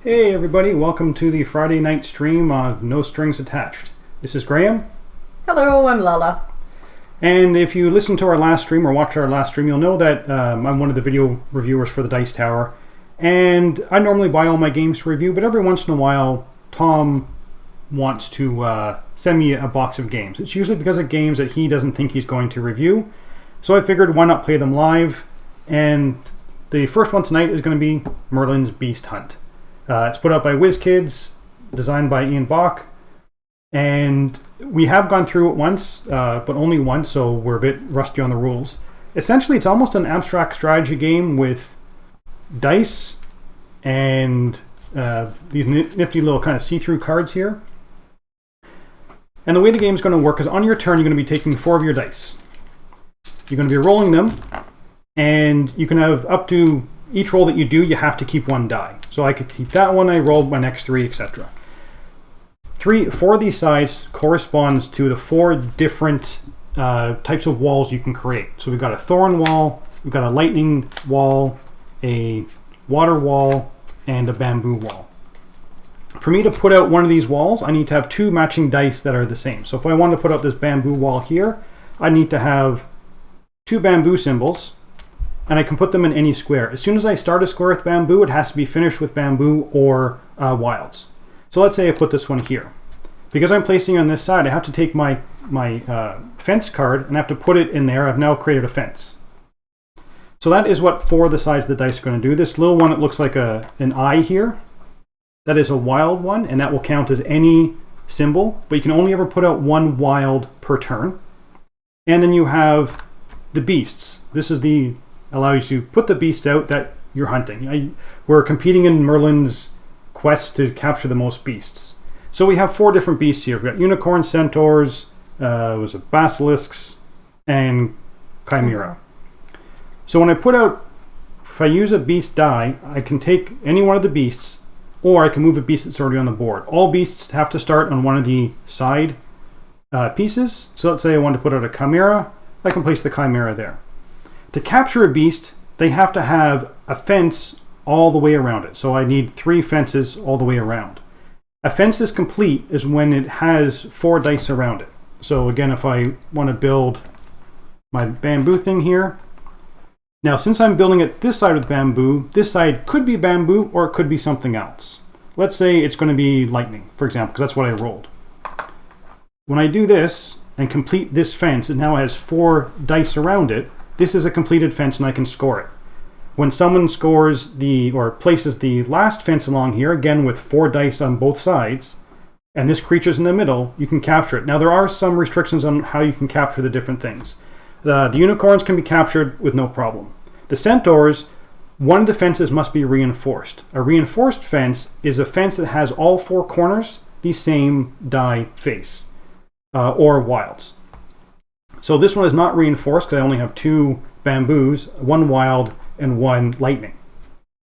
Hey everybody, welcome to the Friday night stream of No Strings Attached. This is Graeme. Hello, I'm Lella. And if you listen to our last stream or watch our last stream, you'll know that I'm one of the video reviewers for the Dice Tower. And I normally buy all my games to review, but every once in a while, Tom wants to send me a box of games. It's usually because of games that he doesn't think he's going to review. So I figured, why not play them live? And the first one tonight is going to be Merlin's Beast Hunt. It's put out by WizKids, designed by Ian Bach, and we have gone through it once, but only once, so we're a bit rusty on the rules. Essentially, it's almost an abstract strategy game with dice and these nifty little kind of see-through cards here. And the way the game is going to work is on your turn, you're going to be taking 4 of your dice. You're going to be rolling them, and you can have up to each roll that you do, you have to keep 1 die. So I could keep that one, I rolled my next 3, etc. 4 of these sides corresponds to the 4 different types of walls you can create. So we've got a thorn wall, we've got a lightning wall, a water wall, and a bamboo wall. For me to put out one of these walls, I need to have 2 matching dice that are the same. So if I want to put out this bamboo wall here, I need to have 2 bamboo symbols, and I can put them in any square. As soon as I start a square with bamboo, it has to be finished with bamboo or wilds. So let's say I put this one here. Because I'm placing on this side, I have to take my fence card and I have to put it in there. I've now created a fence. So that is what 4 of the sides of the dice are going to do. This little one that looks like an eye here, that is a wild one, and that will count as any symbol, but you can only ever put out 1 wild per turn. And then you have the beasts. This is allows you to put the beasts out that you're hunting. We're competing in Merlin's quest to capture the most beasts. So we have 4 different beasts here. We've got unicorns, centaurs, basilisks, and chimera. So when I put out, if I use a beast die, I can take any one of the beasts, or I can move a beast that's already on the board. All beasts have to start on one of the side pieces. So let's say I want to put out a chimera. I can place the chimera there. To capture a beast, they have to have a fence all the way around it. So I need 3 fences all the way around. A fence is complete is when it has 4 dice around it. So again, if I want to build my bamboo thing here. Now, since I'm building it this side with bamboo, this side could be bamboo or it could be something else. Let's say it's going to be lightning, for example, because that's what I rolled. When I do this and complete this fence, it now has 4 dice around it. This is a completed fence and I can score it. When someone scores or places the last fence along here, again with 4 dice on both sides, and this creature's in the middle, you can capture it. Now there are some restrictions on how you can capture the different things. The unicorns can be captured with no problem. The centaurs, one of the fences must be reinforced. A reinforced fence is a fence that has all 4 corners the same die face, or wilds. So this one is not reinforced because I only have 2 bamboos, 1 wild and 1 lightning.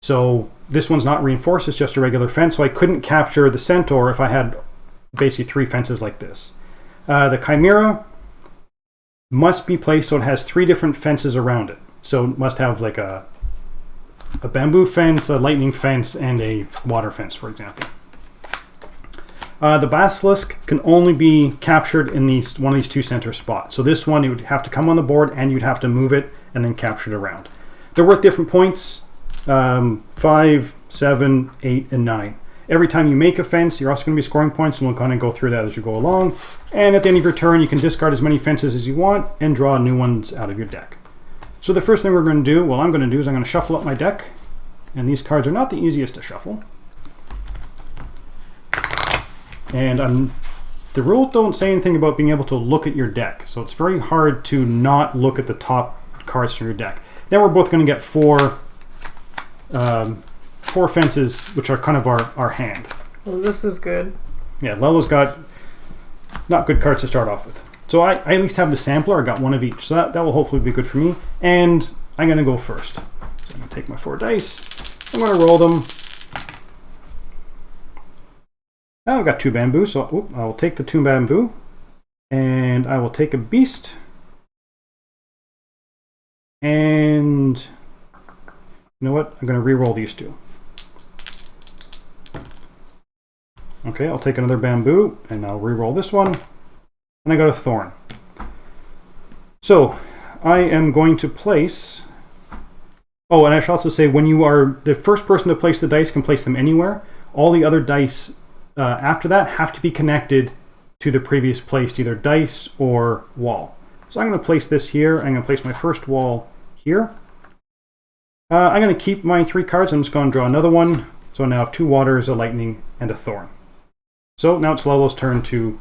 So this one's not reinforced, it's just a regular fence. So I couldn't capture the centaur if I had basically 3 fences like this. The chimera must be placed so it has 3 different fences around it. So it must have like a bamboo fence, a lightning fence, and a water fence, for example. The basilisk can only be captured in one of these 2 center spots. So this one, you would have to come on the board and you'd have to move it and then capture it around. They're worth different points, 5, 7, 8, and 9. Every time you make a fence, you're also going to be scoring points, and we'll kind of go through that as you go along. And at the end of your turn, you can discard as many fences as you want and draw new ones out of your deck. So the first thing I'm going to do is I'm going to shuffle up my deck. And these cards are not the easiest to shuffle. And the rules don't say anything about being able to look at your deck. So it's very hard to not look at the top cards from your deck. Then we're both going to get 4 fences, which are kind of our hand. Well, this is good. Yeah, Lella's got not good cards to start off with. So I at least have the sampler. I got 1 of each. So that will hopefully be good for me. And I'm going to go first. So I'm going to take my 4 dice. I'm going to roll them. Now I've got 2 bamboo, so I will take the 2 bamboo, and I will take a beast, and you know what? I'm going to re-roll these 2. Okay, I'll take another bamboo, and I'll re-roll this one. And I got a thorn. So, I am going to place... Oh, and I should also say, when you are the first person to place the dice can place them anywhere. All the other dice after that have to be connected to the previous placed, either dice or wall. So I'm going to place this here. I'm going to place my first wall here. I'm going to keep my 3 cards. I'm just going to draw another one. So now I have 2 waters, a lightning, and a thorn. So now it's Lella's turn to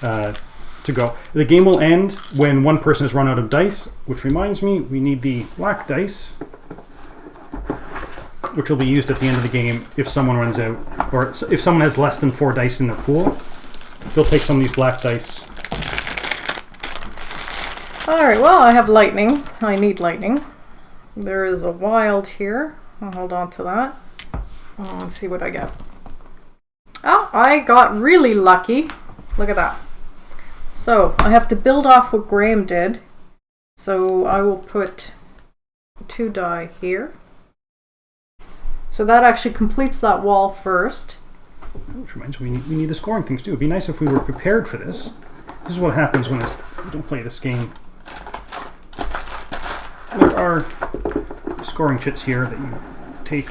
go. The game will end when one person has run out of dice, which reminds me, we need the black dice, which will be used at the end of the game if someone runs out, or if someone has less than 4 dice in their pool. They'll take some of these black dice. Alright, well, I have lightning. I need lightning. There is a wild here. I'll hold on to that. Let's see what I get. Oh, I got really lucky. Look at that. So, I have to build off what Graeme did. So, I will put 2 die here. So that actually completes that wall first. Which reminds me, we need the scoring things too. It'd be nice if we were prepared for this. This is what happens when you don't play this game. There are scoring chits here that you take.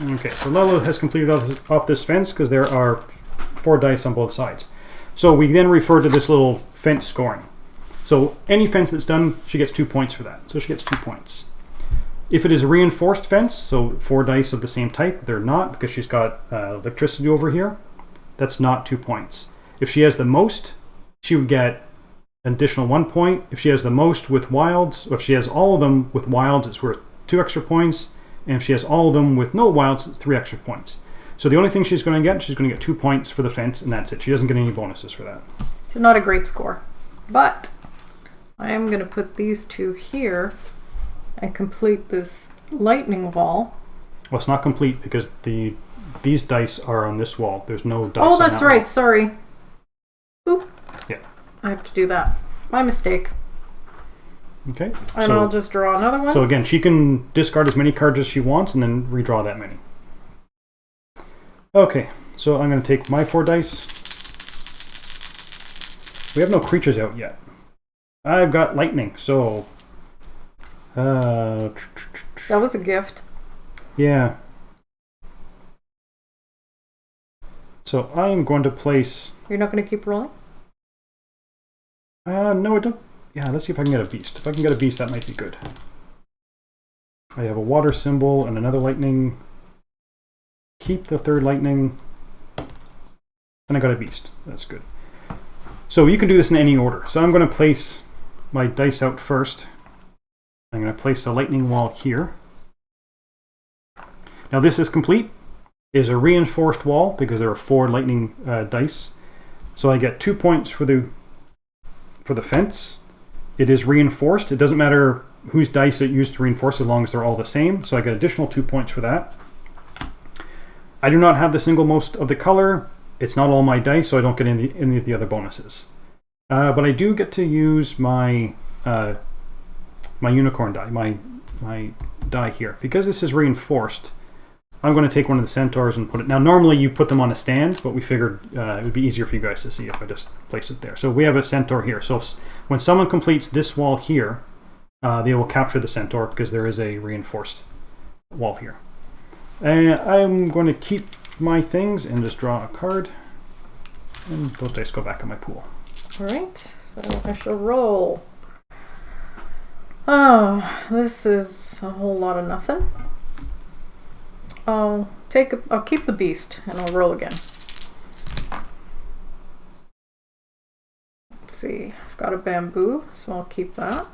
Okay, so Lella has completed off this fence because there are 4 dice on both sides. So we then refer to this little fence scoring. So any fence that's done, she gets 2 points for that. So she gets 2 points. If it is a reinforced fence, so 4 dice of the same type, they're not because she's got electricity over here. That's not 2 points. If she has the most, she would get an additional 1 point. If she has the most with wilds, or if she has all of them with wilds, it's worth 2 extra points. And if she has all of them with no wilds, it's 3 extra points. So the only thing she's going to get 2 points for the fence, and that's it. She doesn't get any bonuses for that. So not a great score. But I am going to put these 2 here and complete this lightning wall. Well, it's not complete because these dice are on this wall. There's no dice Oh, on that's that right. wall. Sorry. Oop. Yeah. I have to do that. My mistake. Okay. And I'll just draw another one. So again, she can discard as many cards as she wants and then redraw that many. Okay, so I'm going to take my 4 dice. We have no creatures out yet. I've got lightning, so... that was a gift. Yeah. So I'm going to place... You're not going to keep rolling? No, I don't. Yeah, let's see if I can get a beast. If I can get a beast, that might be good. I have a water symbol and another lightning. Keep the 3rd lightning. And I got a beast. That's good. So you can do this in any order. So I'm going to place my dice out first. I'm going to place a lightning wall here. Now this is complete. It is a reinforced wall because there are 4 lightning dice. So I get 2 points for the fence. It is reinforced. It doesn't matter whose dice it used to reinforce as long as they're all the same. So I get additional 2 points for that. I do not have the single most of the color. It's not all my dice, so I don't get any of the other bonuses. But I do get to use my my unicorn die, my die here. Because this is reinforced, I'm going to take one of the centaurs and put it... Now, normally you put them on a stand, but we figured it would be easier for you guys to see if I just place it there. So we have a centaur here. So when someone completes this wall here, they will capture the centaur because there is a reinforced wall here. And I'm going to keep my things and just draw a card. And those dice go back in my pool. Alright, so I shall roll. Oh, this is a whole lot of nothing. I'll keep the beast and I'll roll again. Let's see, I've got a bamboo, so I'll keep that.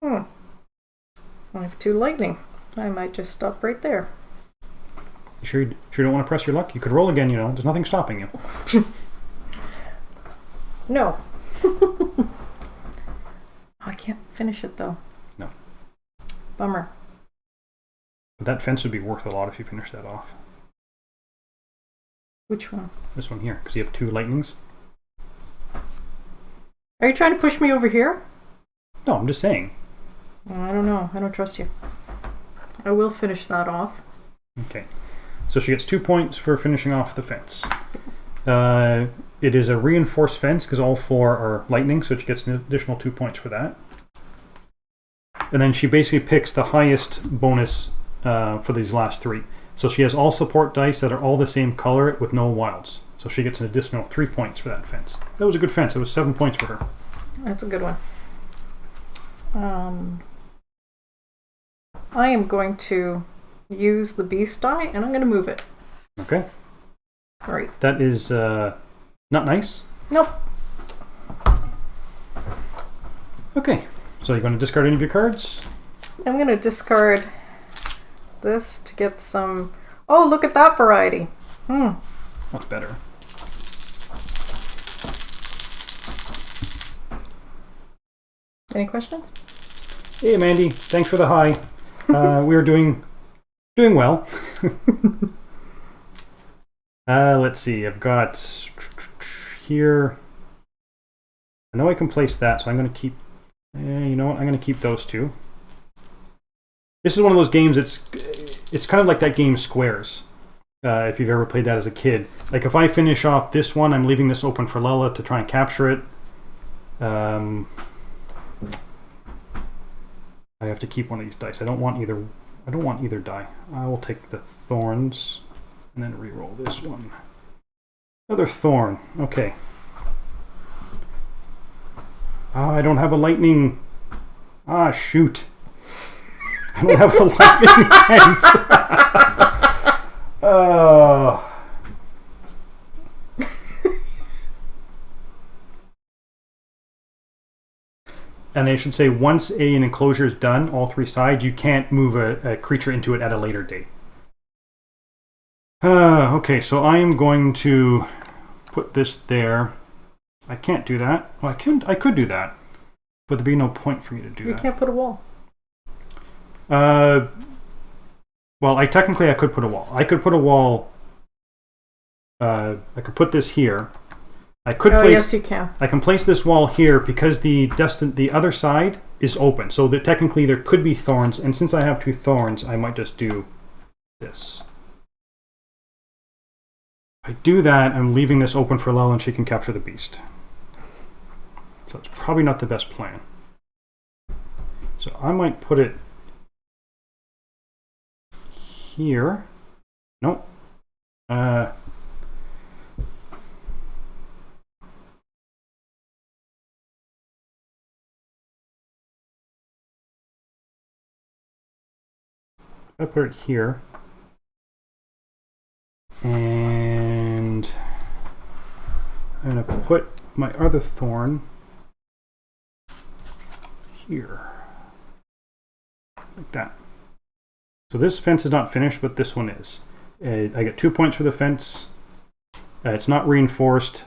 I have 2 lightning. I might just stop right there. You sure you don't want to press your luck? You could roll again, you know. There's nothing stopping you. No. I can't finish it though. No. Bummer. But that fence would be worth a lot if you finish that off. Which one? This one here, because you have 2 lightnings. Are you trying to push me over here? No, I'm just saying. I don't know. I don't trust you. I will finish that off. Okay. So she gets 2 points for finishing off the fence. It is a reinforced fence because all 4 are lightning, so she gets an additional 2 points for that. And then she basically picks the highest bonus for these last 3. So she has all support dice that are all the same color with no wilds. So she gets an additional 3 points for that fence. That was a good fence. It was 7 points for her. That's a good one. I am going to use the beast die, and I'm going to move it. Okay. All right. That is not nice. Nope. Okay. So you're going to discard any of your cards? I'm going to discard this to get some... Oh, look at that variety. What's better? Any questions? Hey, Mandy. Thanks for the hi. We are doing well. Let's see. I've got here. I know I can place that, so I'm going to keep... you know what? I'm going to keep those 2. This is one of those games. It's kind of like that game Squares. If you've ever played that as a kid. Like if I finish off this one, I'm leaving this open for Lella to try and capture it. I have to keep one of these dice. I don't want either die. I will take the thorns and then re-roll this one. Another thorn. Okay. I don't have a lightning. Shoot. I don't have a lightning fence. And I should say, once an enclosure is done, all 3 sides, you can't move a creature into it at a later date. Okay, so I am going to put this there. I can't do that. Well, I could do that, but there'd be no point for me to do that. You can't put a wall. Well, I could put a wall. I could put a wall. I could put this here. I could place. Yes, you can. I can place this wall here because the other side is open, so that technically there could be thorns. And since I have 2 thorns, I might just do this. If I do that, I'm leaving this open for Lella, and she can capture the beast. So it's probably not the best plan. So I might put it here. Nope. I put it here, and I'm going to put my other thorn here, like that. So this fence is not finished, but this one is. I get 2 points for the fence. It's not reinforced.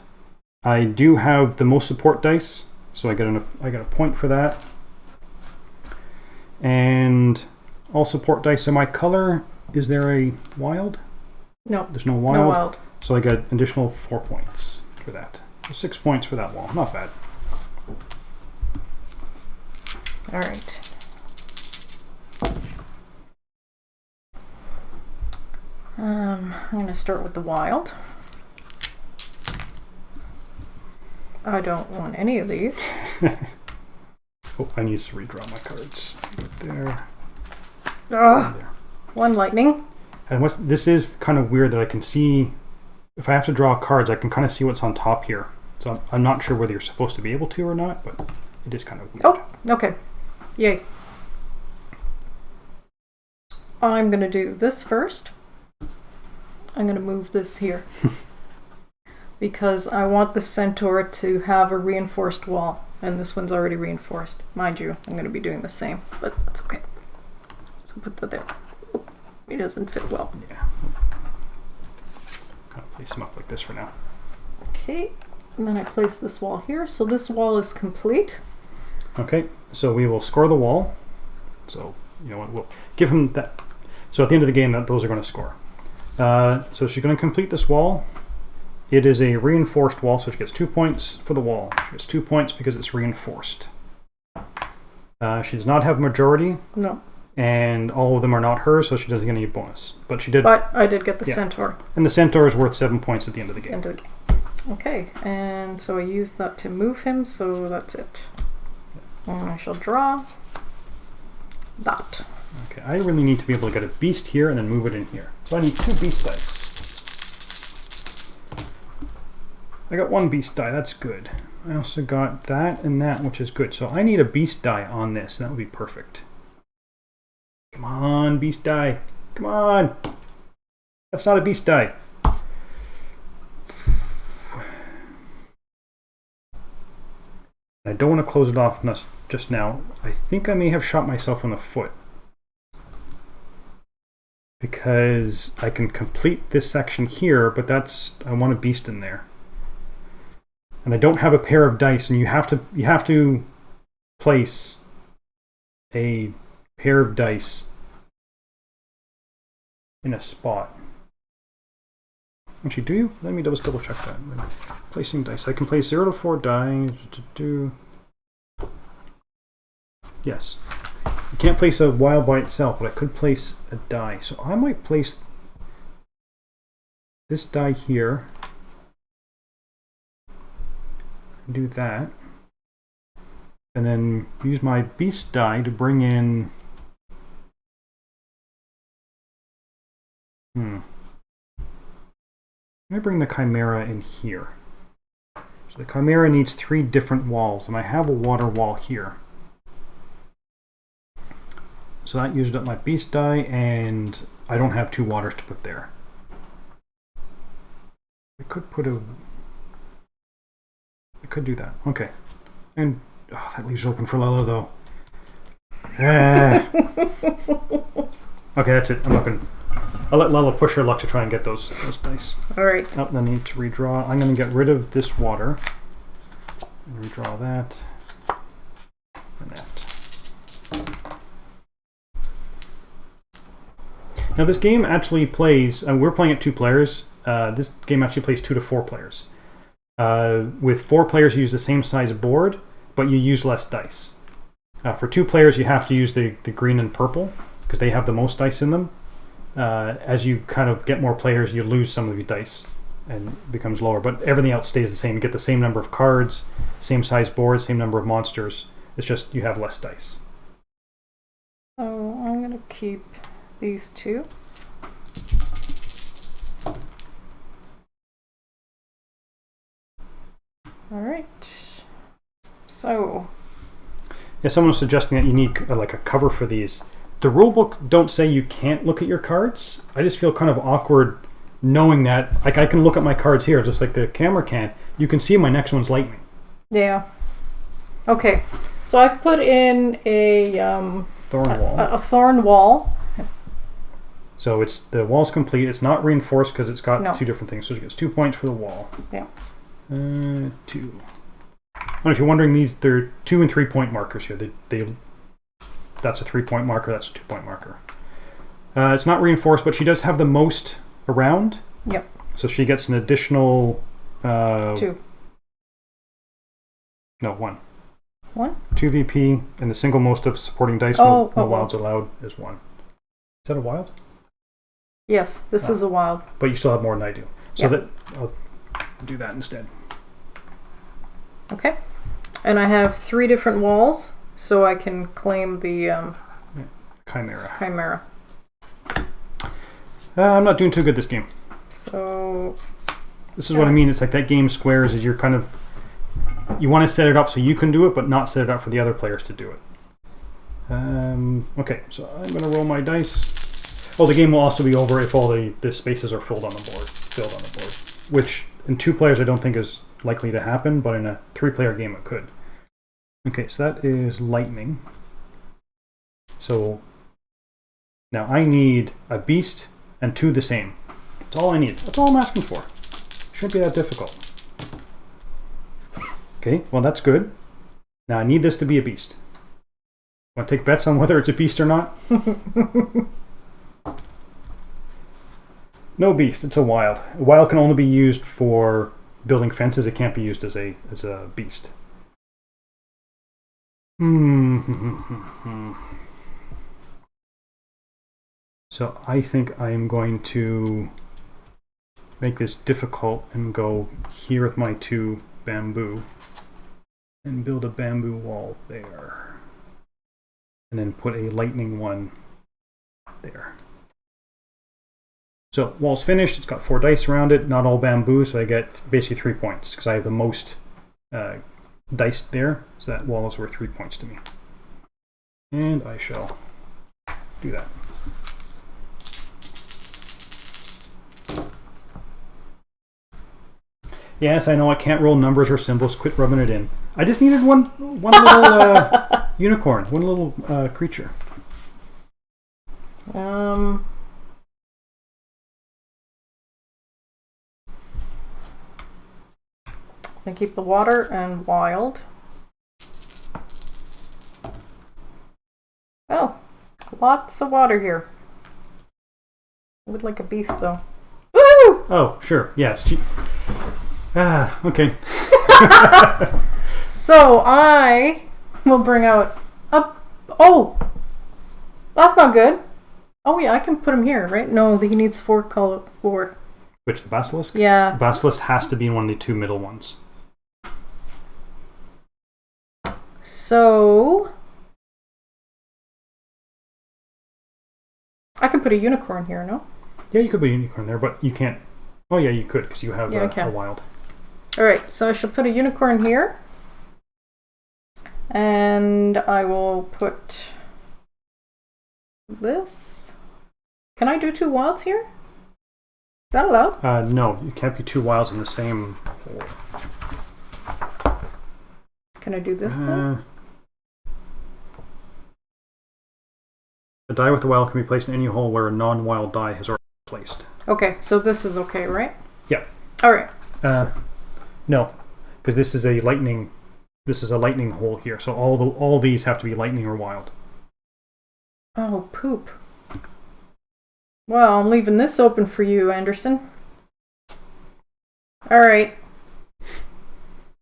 I do have the most support dice, so I get a point for that. And all support dice in my color. Is there a wild? No. There's no wild. No wild. So I got an additional 4 points for that. So 6 points for that wall. Not bad. All right. I'm going to start with the wild. I don't want any of these. Oh, I need to redraw my cards. There. There. One lightning. And this is kind of weird that I can see, if I have to draw cards, I can kind of see what's on top here. So I'm not sure whether you're supposed to be able to or not, but it is kind of weird. Oh, okay. Yay. I'm going to do this first. I'm going to move this here. Because I want the centaur to have a reinforced wall. And this one's already reinforced. Mind you, I'm going to be doing the same, but that's okay. So put that there. Oh, it doesn't fit well. Yeah. Kind of place them up like this for now. Okay. And then I place this wall here. So this wall is complete. Okay. So we will score the wall. So, you know what, we'll give him that. So at the end of the game, those are going to score. So she's going to complete this wall. It is a reinforced wall, so she gets 2 points for the wall. She gets 2 points because it's reinforced. She does not have majority. No. and all of them are not hers, so she doesn't get any bonus. But she did. But I did get the centaur. And the centaur is worth 7 points at the end of the game. Okay, and so I used that to move him, so that's it. And I shall draw that. Okay, I really need to be able to get a beast here and then move it in here. So I need 2 beast dice. I got 1 beast die, that's good. I also got that and that, which is good. So I need a beast die on this, and that would be perfect. Come on, beast die. Come on. That's not a beast die. I don't want to close it off just now. I think I may have shot myself in the foot, because I can complete this section here, but I want a beast in there. And I don't have a pair of dice, and you have to place a pair of dice in a spot. Actually, do you? Let me double check that. Placing dice. I can place 0 to 4 dice. Yes. I can't place a wild by itself, but I could place a die. So I might place this die here. Do that. And then use my beast die to bring in... Let me bring the chimera in here. So the chimera needs 3 different walls, and I have a water wall here. So that used up my beast die, and I don't have 2 waters to put there. I could put a... I could do that. Okay. And that leaves open for Lella, though. Okay, that's it. I'm not going to... I'll let Lella push her luck to try and get those dice. Alright. Oh, I need to redraw. I'm going to get rid of this water. And redraw that. And that. Now this game actually plays... we're playing at 2 players. This game actually plays 2 to 4 players. With 4 players, you use the same size board, but you use less dice. For 2 players, you have to use the green and purple, because they have the most dice in them. As you kind of get more players, you lose some of your dice, and it becomes lower. But everything else stays the same. You get the same number of cards, same size board, same number of monsters. It's just you have less dice. So I'm going to keep these 2. Alright. So... Yeah, someone was suggesting that you need like a cover for these. The rulebook don't say you can't look at your cards. I just feel kind of awkward knowing that. Like I can look at my cards here, just like the camera can. You can see my next one's lightning. Yeah. Okay. So I've put in a thorn wall. A thorn wall. So it's the wall's complete. It's not reinforced because it's got 2 different things. So it gets 2 points for the wall. Yeah. 2. And if you're wondering, they're 2 and 3 point markers here. That's a 3 point marker. That's a 2 point marker. It's not reinforced, but she does have the most around. Yep. So she gets an additional 2. No, 1. 1? 2 VP, and the single most of supporting dice. No wilds allowed is 1. Is that a wild? Yes, this is a wild. But you still have more than I do. So I'll do that instead. Okay. And I have 3 different walls, so I can claim the Chimera. I'm not doing too good this game. So... This is what I mean. It's like that game squares is you're kind of... You want to set it up so you can do it, but not set it up for the other players to do it. Okay, so I'm going to roll my dice. Oh, the game will also be over if all the spaces are filled on the board. Which, in 2 players, I don't think is likely to happen, but in a 3-player game, it could. Okay, so that is lightning. So, now I need a beast and 2 the same. That's all I need. That's all I'm asking for. Shouldn't be that difficult. Okay, well that's good. Now I need this to be a beast. Want to take bets on whether it's a beast or not? No beast, it's a wild. A wild can only be used for building fences. It can't be used as a beast. So I think I am going to make this difficult and go here with my 2 bamboo and build a bamboo wall there. And then put a lightning one there. So wall's finished. It's got 4 dice around it, not all bamboo, so I get basically 3 points because I have the most dice there. So that wall is worth 3 points to me. And I shall do that. Yes, I know I can't roll numbers or symbols. Quit rubbing it in. I just needed one little unicorn, one little creature. I keep the water and wild. Oh, lots of water here. I would like a beast though. Woo! Oh, sure. Yes. Okay. So I will bring out a... Oh! That's not good. Oh yeah, I can put him here, right? No, he needs 4 color 4. Which, the basilisk? Yeah. The basilisk has to be in one of the 2 middle ones. So I can put a unicorn here, no? Yeah, you could put a unicorn there, but you can't. Oh yeah, you could because you have a wild. Alright, so I shall put a unicorn here. And I will put this. Can I do 2 wilds here? Is that allowed? No, you can't be 2 wilds in the same hole. Can I do this then? A die with a wild can be placed in any hole where a non-wild die has already been placed. Okay, so this is okay, right? Yeah. Alright. No, because this is a lightning. This is a lightning hole here, so all these have to be lightning or wild. Oh, poop. Well, I'm leaving this open for you, Anderson. Alright.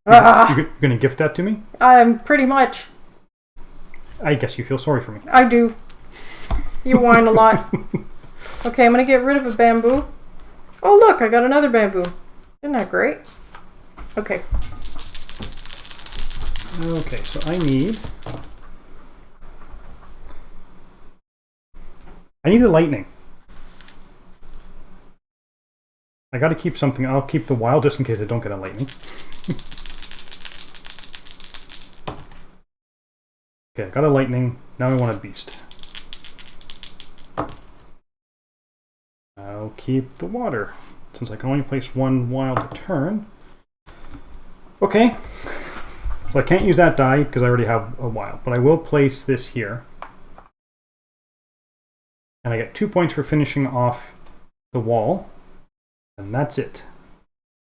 You're going to gift that to me? I'm pretty much. I guess you feel sorry for me. I do. You whine a lot. Okay, I'm going to get rid of a bamboo. Oh, look, I got another bamboo. Isn't that great? Okay. Okay, so I need a lightning. I got to keep something. I'll keep the wild just in case I don't get a lightning. Okay, I got a lightning. Now I want a beast. I'll keep the water, since I can only place 1 wild a turn. Okay. So I can't use that die because I already have a wild, but I will place this here. And I get 2 points for finishing off the wall. And that's it.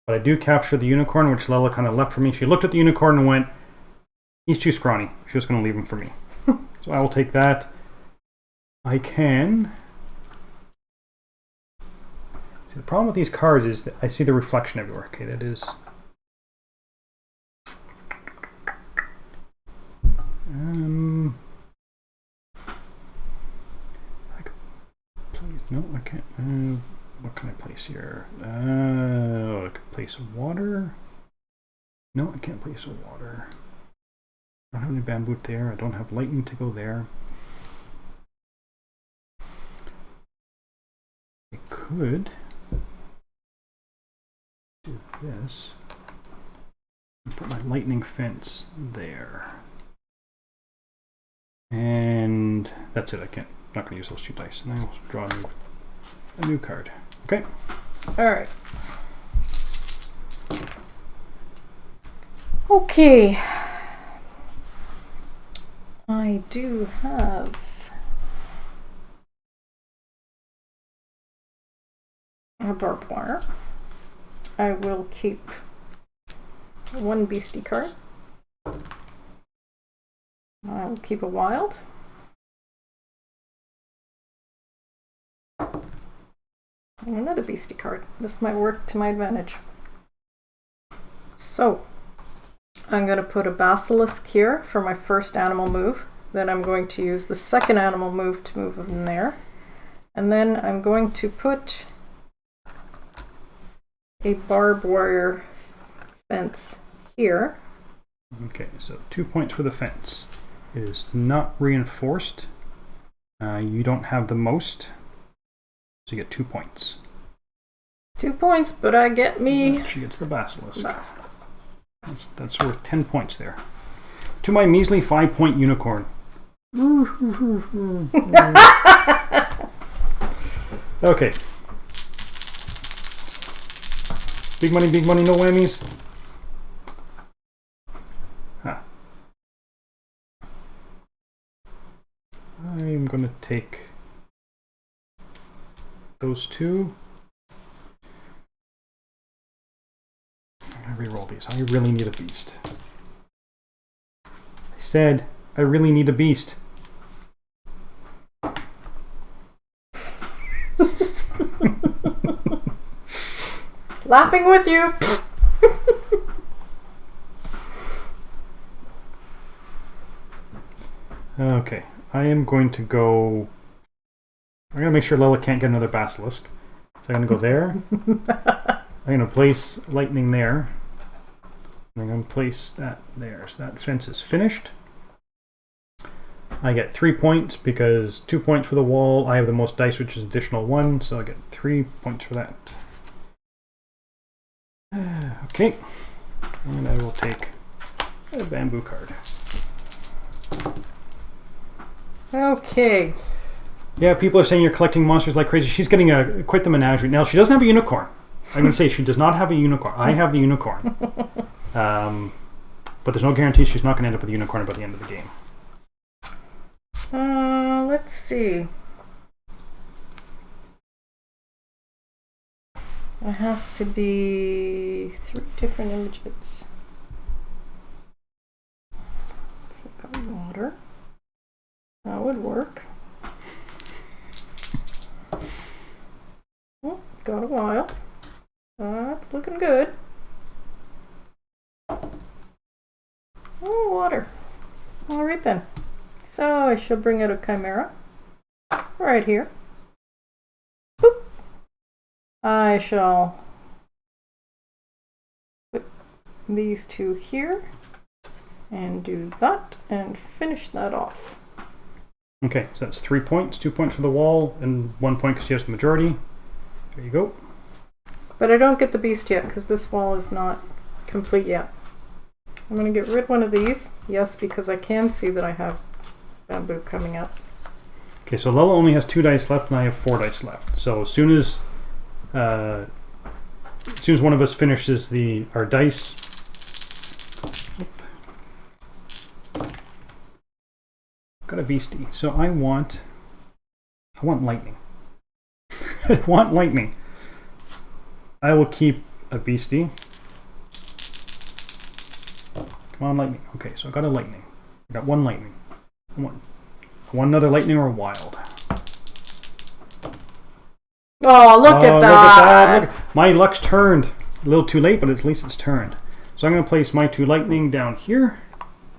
But I do capture the unicorn, which Lella kind of left for me. She looked at the unicorn and went, he's too scrawny. She was going to leave him for me. So I will take that. I can... See, the problem with these cards is that I see the reflection everywhere. Okay, that is... No, I can't. What can I place here? I can place water. No, I can't place a water. I don't have any bamboo there. I don't have lightning to go there. I could do this and put my lightning fence there. And that's it. I'm not going to use those 2 dice. And I will draw a new card. Okay. Alright. Okay. I do have a barbed wire. I will keep 1 beastie card. I will keep a wild. And another beastie card. This might work to my advantage. So, I'm going to put a basilisk here for my first animal move. Then I'm going to use the second animal move to move him there. And then I'm going to put a barbed wire fence here. Okay, so 2 points for the fence. It is not reinforced. You don't have the most, so you get 2 points. 2 points, but I get me... She gets the basilisk. That's worth 10 points there. To my measly 5-point unicorn. Okay. Big money, no whammies. Huh. I'm going to take those two. I'm going to reroll these. I really need a beast. I said I really need a beast. Laughing with you. Okay, I am going to go... I'm going to make sure Lella can't get another basilisk. So I'm going to go there. I'm going to place lightning there. I'm going to place that there. So that fence is finished. I get 3 points because 2 points for the wall. I have the most dice, which is additional 1, so I get 3 points for that. Okay, and I will take a bamboo card. Okay. Yeah, people are saying you're collecting monsters like crazy. She's getting quite the menagerie. Now, she doesn't have a unicorn. I'm going to say she does not have a unicorn. I have the unicorn. But there's no guarantee she's not going to end up with a unicorn by the end of the game. Let's see. It has to be 3 different images. So got water. That would work. Oh, got a while. That's looking good. Oh, water. All right then. So I shall bring out a chimera right here. Boop. I shall put these two here and do that and finish that off. Okay, so that's 3 points. 2 points for the wall and 1 point because she has the majority. There you go. But I don't get the beast yet because this wall is not complete yet. I'm going to get rid of one of these. Yes, because I can see that I have bamboo coming up. Okay, so Lella only has 2 dice left and I have 4 dice left. So as soon as one of us finishes our dice, got a beastie. So I want lightning. I want lightning. I will keep a beastie. Come on, lightning. Okay, so I got a lightning. I got 1 lightning. I want another lightning or a wild. Oh, look at that! Look. My luck's turned. A little too late, but at least it's turned. So I'm going to place my 2 lightning down here.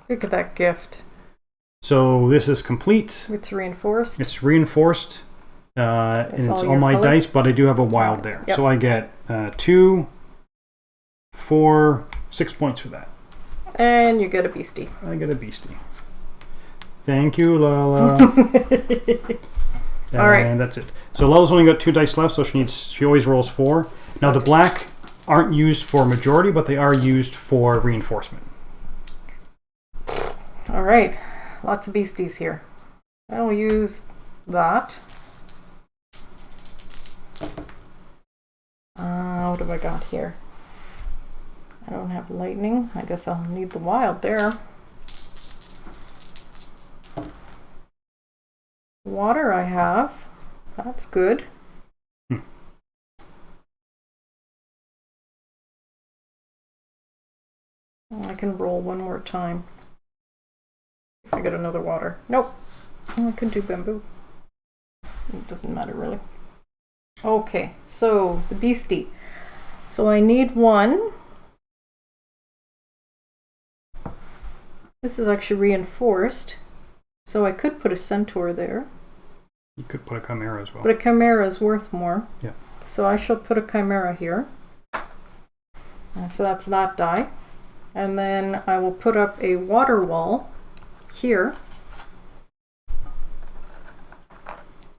Look at that gift. So this is complete. It's reinforced. It's reinforced. And it's all my dice, but I do have a wild there. Yep. So I get 2, 4, 6 points for that. And you get a beastie. I get a beastie. Thank you, Lella. All right. And that's it. So Lella's only got 2 dice left, so she always rolls 4. Now the black aren't used for majority, but they are used for reinforcement. All right. Lots of beasties here. I will use that. What have I got here? I don't have lightning. I guess I'll need the wild there. Water I have. That's good. I can roll one more time. If I get another water. Nope. I can do bamboo. It doesn't matter really. Okay, so the beastie. So I need 1. This is actually reinforced. So I could put a centaur there. You could put a chimera as well. But a chimera is worth more. Yeah. So I shall put a chimera here. So that's that die. And then I will put up a water wall here.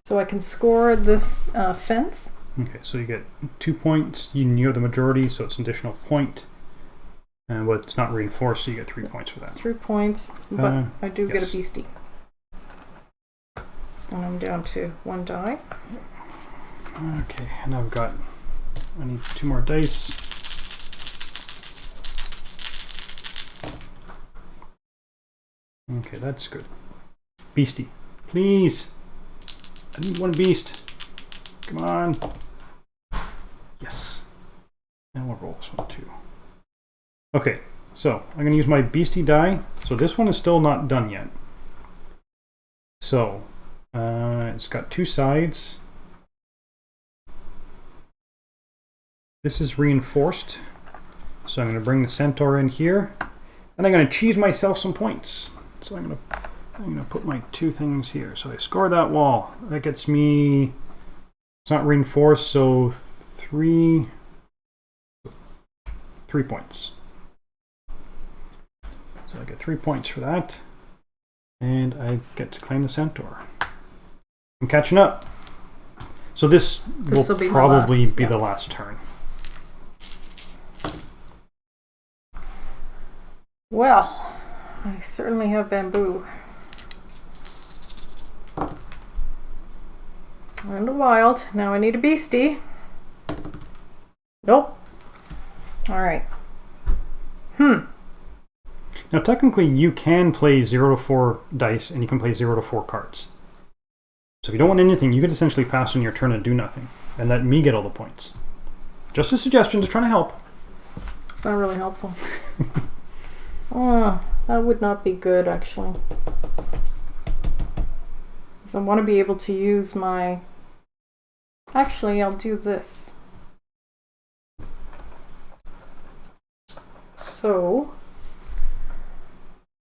So I can score this fence. Okay, so you get 2 points. You have the majority, so it's an additional point. And but it's not reinforced, so you get 3 points for that. 3 points, but I do get a beastie. And I'm down to 1 die. Okay, and I need 2 more dice. Okay, that's good. Beastie, please. I need 1 beast. Come on. Yes. And we'll roll this one too. Okay, so I'm going to use my beastie die. So this one is still not done yet. So it's got 2 sides. This is reinforced. So I'm going to bring the centaur in here. And I'm going to cheese myself some points. So I'm going to put my 2 things here. So I score that wall. That gets me... It's not reinforced, so 3 points. So I get 3 points for that. And I get to claim the centaur. I'm catching up. So this will probably be the last turn. Well, I certainly have bamboo. And a wild. Now I need a beastie. Nope. Alright. Now technically you can play 0 to 4 dice and you can play 0 to 4 cards. So if you don't want anything, you could essentially pass on your turn and do nothing. And let me get all the points. Just a suggestion, just trying to help. It's not really helpful. Oh, that would not be good actually. So I want to be able to use my... Actually, I'll do this. So,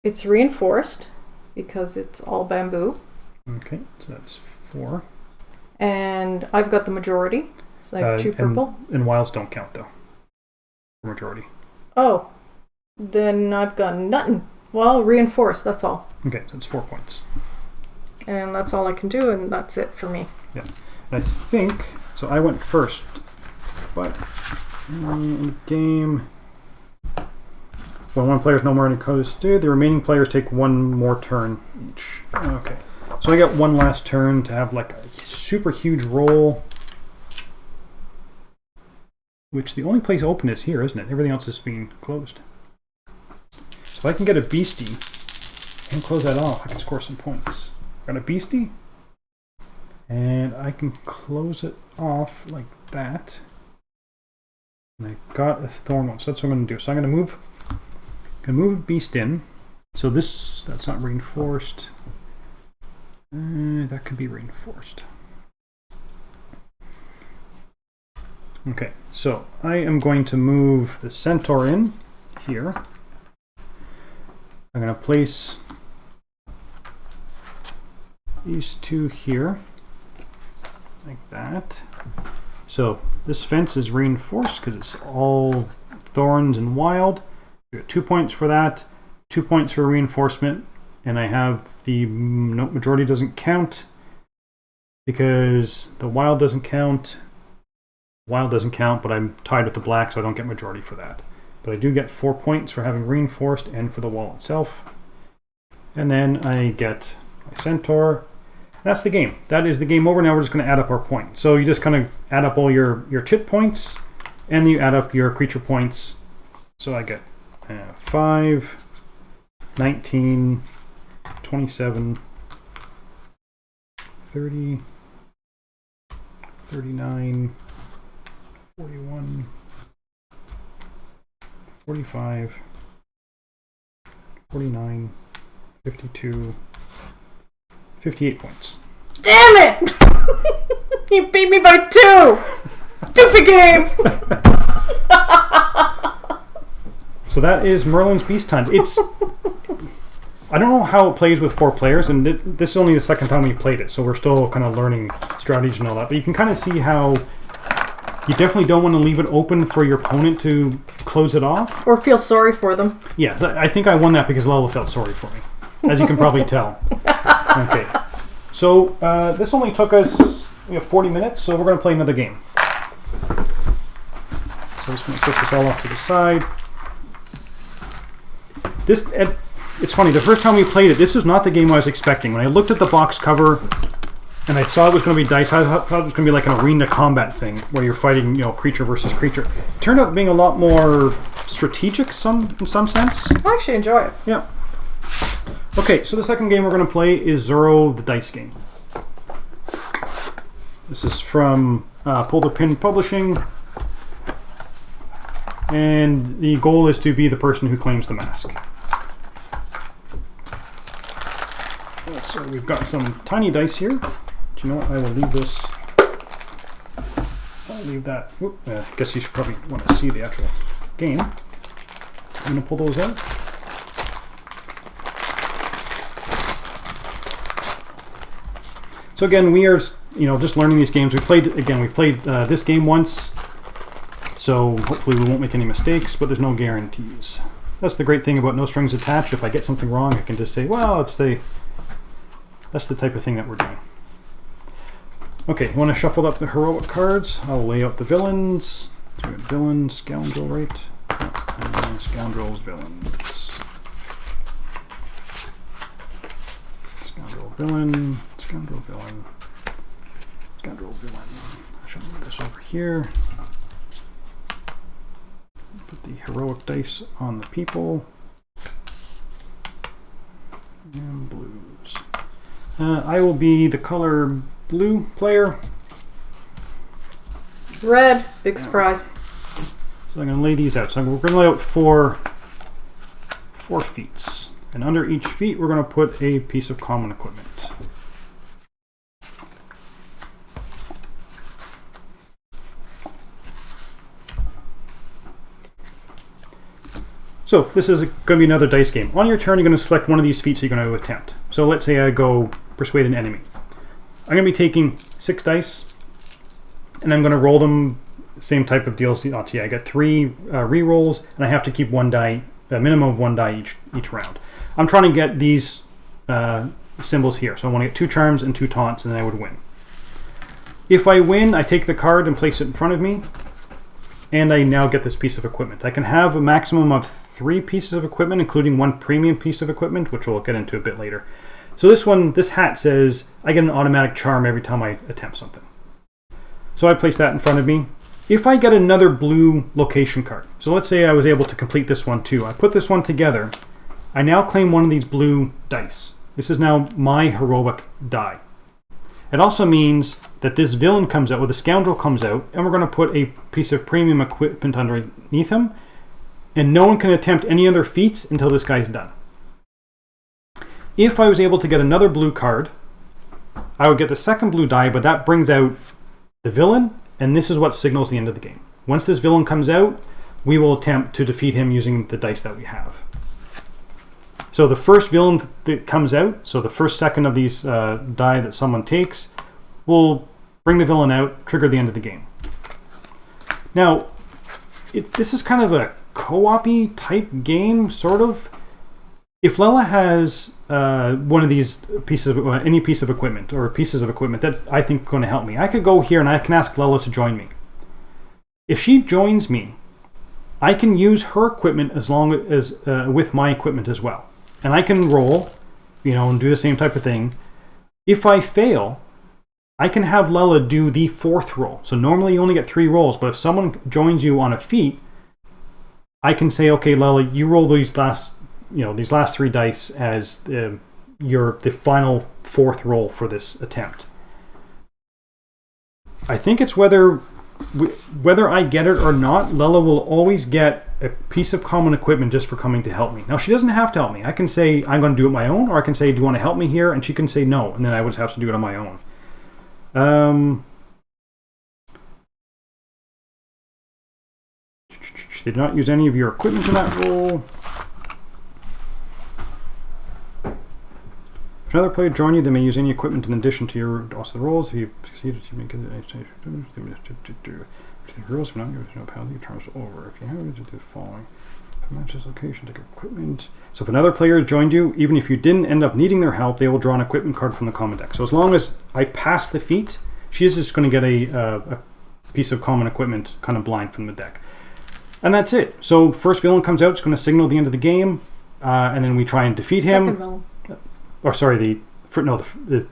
it's reinforced because it's all bamboo. Okay, so that's 4. And I've got the majority. So I have 2 purple. And wilds don't count though. For majority. Oh, then I've got nothing. Well, reinforced, that's all. Okay, so that's 4 points. And that's all I can do, and that's it for me. Yeah. And I think, so I went first, but in the game, when one player's no more than goes to, the remaining players take 1 more turn each. Okay. So I got 1 last turn to have like a super huge roll, which the only place open is here, isn't it? Everything else is being closed. So if I can get a beastie and close that off, I can score some points. Got a beastie, and I can close it off like that. And I got a thorn one, so that's what I'm going to do. So I'm going to move a beast in. So that's not reinforced. That could be reinforced. Okay, so I am going to move the centaur in here. I'm going to place these 2 here, like that. So this fence is reinforced because it's all thorns and wild. We got 2 points for that, 2 points for reinforcement, and I have the majority doesn't count because the wild doesn't count. Wild doesn't count, but I'm tied with the black, so I don't get majority for that. But I do get 4 points for having reinforced and for the wall itself. And then I get my centaur. That's the game. That is the game over. Now we're just going to add up our points. So you just kind of add up all your chit points, and you add up your creature points. So I get 5, 19, 27, 30, 39, 41, 45, 49, 52, 58 points. Damn it! You beat me by 2! Stupid game! So that is Merlin's Beast Hunt. I don't know how it plays with 4 players, and this is only the second time we played it, so we're still kind of learning strategy and all that. But you can kind of see how you definitely don't want to leave it open for your opponent to close it off. Or feel sorry for them. Yes, I think I won that because Lella felt sorry for me, as you can probably tell. Okay, so this only took us 40 minutes, so we're going to play another game. So I'm just going to push this all off to the side. It's funny, the first time we played it, this is not the game I was expecting. When I looked at the box cover and I saw it was going to be dice, I thought it was going to be like an arena combat thing where you're fighting, creature versus creature. It turned out being a lot more strategic in some sense. I actually enjoy it. Yeah. Okay, so the second game we're going to play is Zorro, the dice game. This is from Pull the Pin Publishing. And the goal is to be the person who claims the mask. So we've got some tiny dice here. Do you know what? I will leave this. I'll leave that. Whoop, I guess you should probably want to see the actual game. I'm going to pull those out. So again, we are just learning these games. We played this game once. So hopefully we won't make any mistakes, but there's no guarantees. That's the great thing about no strings attached. If I get something wrong, I can just say, well, that's the type of thing that we're doing. Okay, you want to shuffle up the heroic cards. I'll lay out the villains. So we got villain, scoundrel, right? And scoundrels, villains. Scoundrel, villain, scoundrel, villain, scoundrel, villain. I should move this over here. Put the heroic dice on the people. And blues. I will be the color blue player. Red. Big surprise. So I'm going to lay these out. So we're going to lay out four feats. And under each feat, we're going to put a piece of common equipment. So this is going to be another dice game. On your turn, you're going to select one of these feats you're going to attempt. So let's say I go persuade an enemy. I'm going to be taking 6 dice, and I'm going to roll them. Same type of deal. So I get 3 re-rolls, and I have to keep 1 die, a minimum of 1 die each round. I'm trying to get these symbols here. So I want to get 2 charms and 2 taunts, and then I would win. If I win, I take the card and place it in front of me, and I now get this piece of equipment. I can have a maximum of 3 pieces of equipment, including 1 premium piece of equipment, which we'll get into a bit later. So this hat says I get an automatic charm every time I attempt something. So I place that in front of me. If I get another blue location card, so let's say I was able to complete this one too. I put this one together. I now claim one of these blue dice. This is now my heroic die. It also means that this villain comes out, or the scoundrel comes out, and we're going to put a piece of premium equipment underneath him, and no one can attempt any other feats until this guy's done. If I was able to get another blue card, I would get the second blue die, but that brings out the villain, and this is what signals the end of the game. Once this villain comes out, we will attempt to defeat him using the dice that we have. So the first villain that comes out, so the first second of these die that someone takes, will bring the villain out, trigger the end of the game. Now, this is kind of a co-op-y type game, sort of. If Lella has one of these pieces of any piece of equipment or pieces of equipment that's I think going to help me, I could go here and I can ask Lella to join me. If she joins me, I can use her equipment as long as with my equipment as well, and I can roll, and do the same type of thing. If I fail, I can have Lella do the 4th roll. So normally you only get 3 rolls, but if someone joins you on a feat, I can say, okay, Lella, you roll these last 3 dice as the final 4th roll for this attempt. I think it's whether I get it or not, Lella will always get a piece of common equipment just for coming to help me. Now, she doesn't have to help me. I can say, I'm going to do it my own, or I can say, do you want to help me here? And she can say no, and then I would have to do it on my own. Did not use any of your equipment in that roll. If another player join you, they may use any equipment in addition to your also the rolls. If you succeed, you make it. If the rules have not given no penalty, turns over. If you have to do the following. Matches location, take equipment. So if another player joined you, even if you didn't end up needing their help, they will draw an equipment card from the common deck. So as long as I pass the feat, she is just going to get a piece of common equipment kind of blind from the deck. And that's it. So first villain comes out, it's going to signal the end of the game, and then we try and defeat him. Second villain. Or sorry,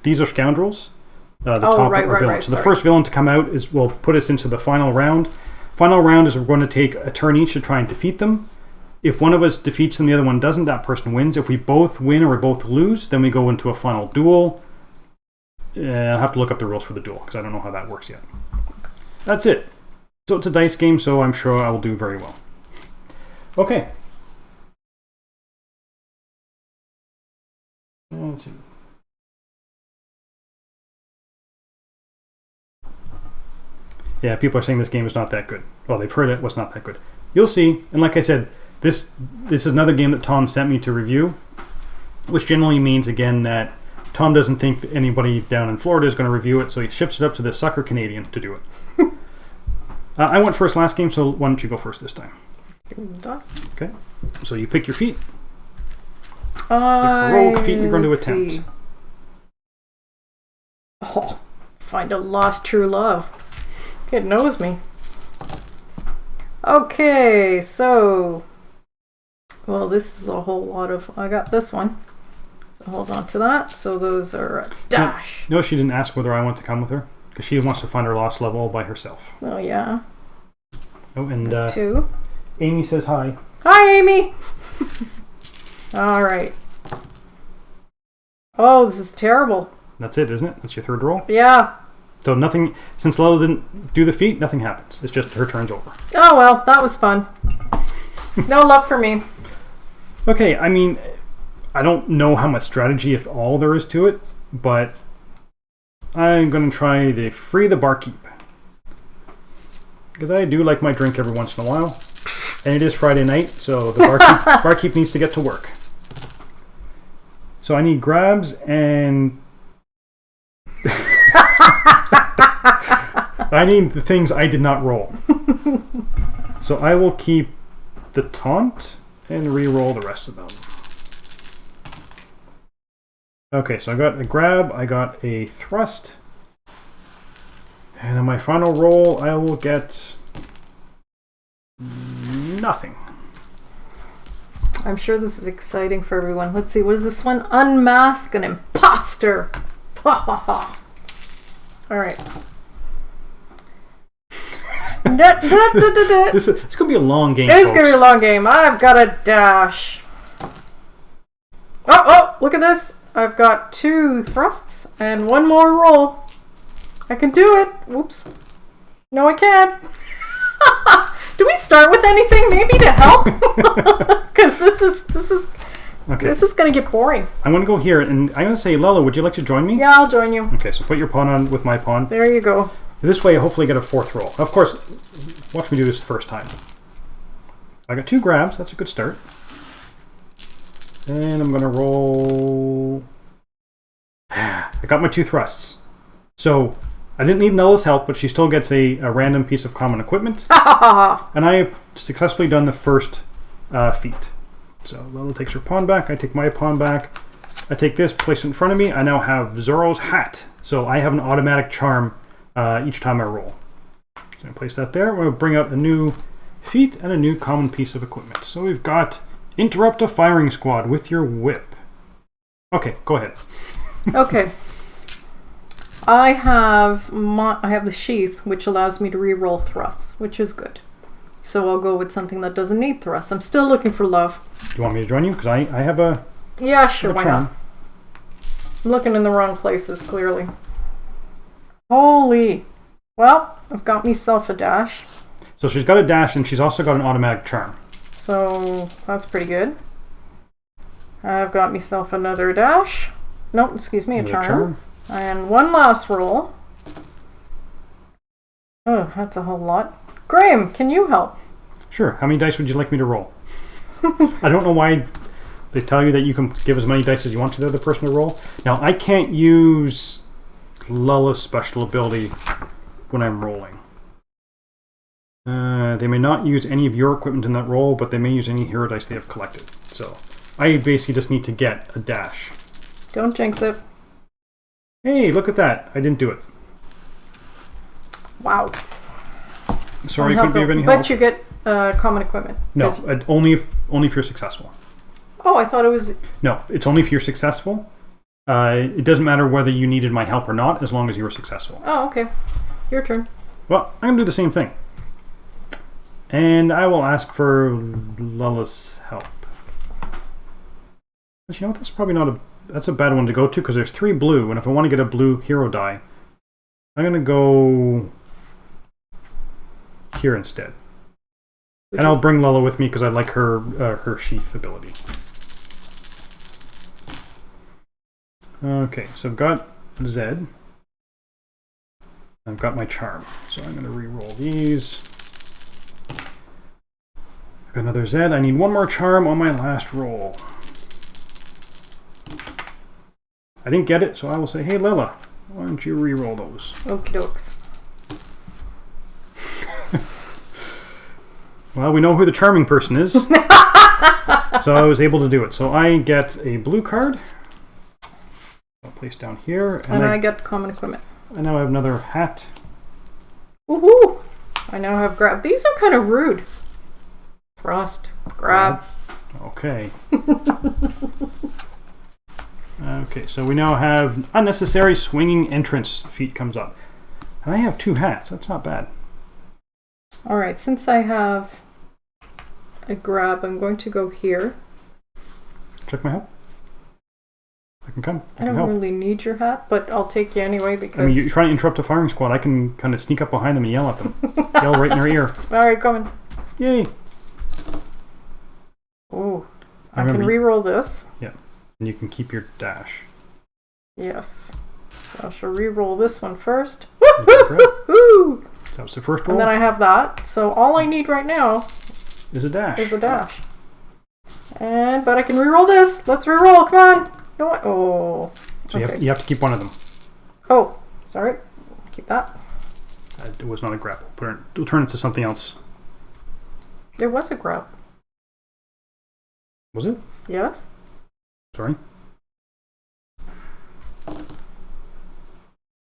these are scoundrels. The top right, villain. right. So the first villain to come out will put us into the final round. Final round is we're going to take a turn each to try and defeat them. If one of us defeats them, the other one doesn't, that person wins. If we both win or we both lose, then we go into a final duel. I'll have to look up the rules for the duel because I don't know how that works yet. That's it. So it's a dice game, so I'm sure I will do very well. Okay. Let's see. Yeah, people are saying this game is not that good. Well, they've heard it was not that good. You'll see. And like I said, this is another game that Tom sent me to review, which generally means, again, that Tom doesn't think that anybody down in Florida is going to review it, so he ships it up to the sucker Canadian to do it. I went first last game, so why don't you go first this time? Okay. So you pick your feat. Roll feat you're going to attempt. See. Oh, find a lost true love. It knows me. Okay, so... Well, this is a whole lot of... I got this one. So hold on to that. So those are a dash. No, she didn't ask whether I want to come with her. Because she wants to find her lost love all by herself. Oh, yeah. Oh, and 2. Amy says hi. Hi, Amy! Alright. Oh, this is terrible. That's it, isn't it? That's your third roll? Yeah. So nothing... Since Lella didn't do the feat, nothing happens. It's just her turn's over. Oh, well, that was fun. No love for me. Okay, I mean... I don't know how much strategy, if all, there is to it, but I'm going to try the free the barkeep. Because I do like my drink every once in a while. And it is Friday night, so the barkeep needs to get to work. So I need grabs and... I need the things I did not roll. So I will keep the taunt and re-roll the rest of them. Okay, so I got a grab, I got a thrust, and on my final roll, I will get nothing. I'm sure this is exciting for everyone. Let's see, what is this one? Unmask an imposter. Ha ha ha. Alright. It's going to be a long game, It's going to be a long game. I've got a dash. Oh, look at this. I've got 2 thrusts and 1 more roll. I can do it. Whoops. No, I can't. Do we start with anything maybe to help? Because this is going to get boring. I'm going to go here and I'm going to say, Lella, would you like to join me? Yeah, I'll join you. Okay, so put your pawn on with my pawn. There you go. This way, I hopefully get a 4th roll. Of course, watch me do this the first time. I got 2 grabs. That's a good start. And I'm going to roll... I got my 2 thrusts. So, I didn't need Nella's help, but she still gets a random piece of common equipment. And I have successfully done the first feat. So, Lella takes her pawn back. I take my pawn back. I take this, place it in front of me. I now have Zorro's hat. So, I have an automatic charm each time I roll. So, I place that there. We'll bring out a new feat and a new common piece of equipment. So, we've got... Interrupt a firing squad with your whip. Okay, go ahead. Okay. I have the sheath, which allows me to re-roll thrusts, which is good. So I'll go with something that doesn't need thrusts. I'm still looking for love. Do you want me to join you? Because I have a... Yeah, sure, why not? I'm looking in the wrong places, clearly. Holy. Well, I've got myself a dash. So she's got a dash, and she's also got an automatic charm. So that's pretty good. I've got myself another dash. Nope, excuse me, a charm. And 1 last roll. Oh, that's a whole lot. Graeme, can you help? Sure. How many dice would you like me to roll? I don't know why They tell you that you can give as many dice as you want to the other person to roll. Now, I can't use Lella's special ability when I'm rolling. They may not use any of your equipment in that roll, but they may use any hero dice they have collected. So, I basically just need to get a dash. Don't jinx it. Hey, look at that. I didn't do it. Wow. Sorry, couldn't be of any help. But you get common equipment. No, only if you're successful. Oh, I thought it was... No, it's only if you're successful. It doesn't matter whether you needed my help or not, as long as you were successful. Oh, okay. Your turn. Well, I'm going to do the same thing. And I will ask for Lella's help. But you know what? That's probably not a... That's a bad one to go to, because there's 3 blue, and if I want to get a blue hero die, I'm going to go here instead. And I'll bring Lella with me, because I like her sheath ability. Okay, so I've got Zed. I've got my charm, so I'm going to re-roll these. I've got another Zed. I need one more charm on my last roll. I didn't get it, so I will say, hey Lella, why don't you re-roll those? Okie dokes. Well, we know who the charming person is. So I was able to do it. So I get a blue card. I'll place down here. And I get common equipment. I now have another hat. Woohoo! I now have grab. These are kind of rude. Thrust. Grab. Okay. Okay, so we now have unnecessary swinging entrance feat comes up. And I have 2 hats. That's not bad. Alright, since I have a grab, I'm going to go here. Check my hat. I can come. I don't really need your hat, but I'll take you anyway because... I mean, you're trying to interrupt a firing squad. I can kind of sneak up behind them and yell at them. Yell right in their ear. Alright, coming. Yay. Oh, I can re-roll this. Yeah. And you can keep your dash. Yes. So I shall re-roll this one first. Woo-hoo-hoo! That was the first roll. And then I have that. So all I need right now is a dash. But I can re-roll this. Let's re-roll. Come on. No. Oh. So okay. you have to keep one of them. Oh, sorry. Keep that. It was not a grab. We'll turn it to something else. There was a grab. Was it? Yes. Sorry.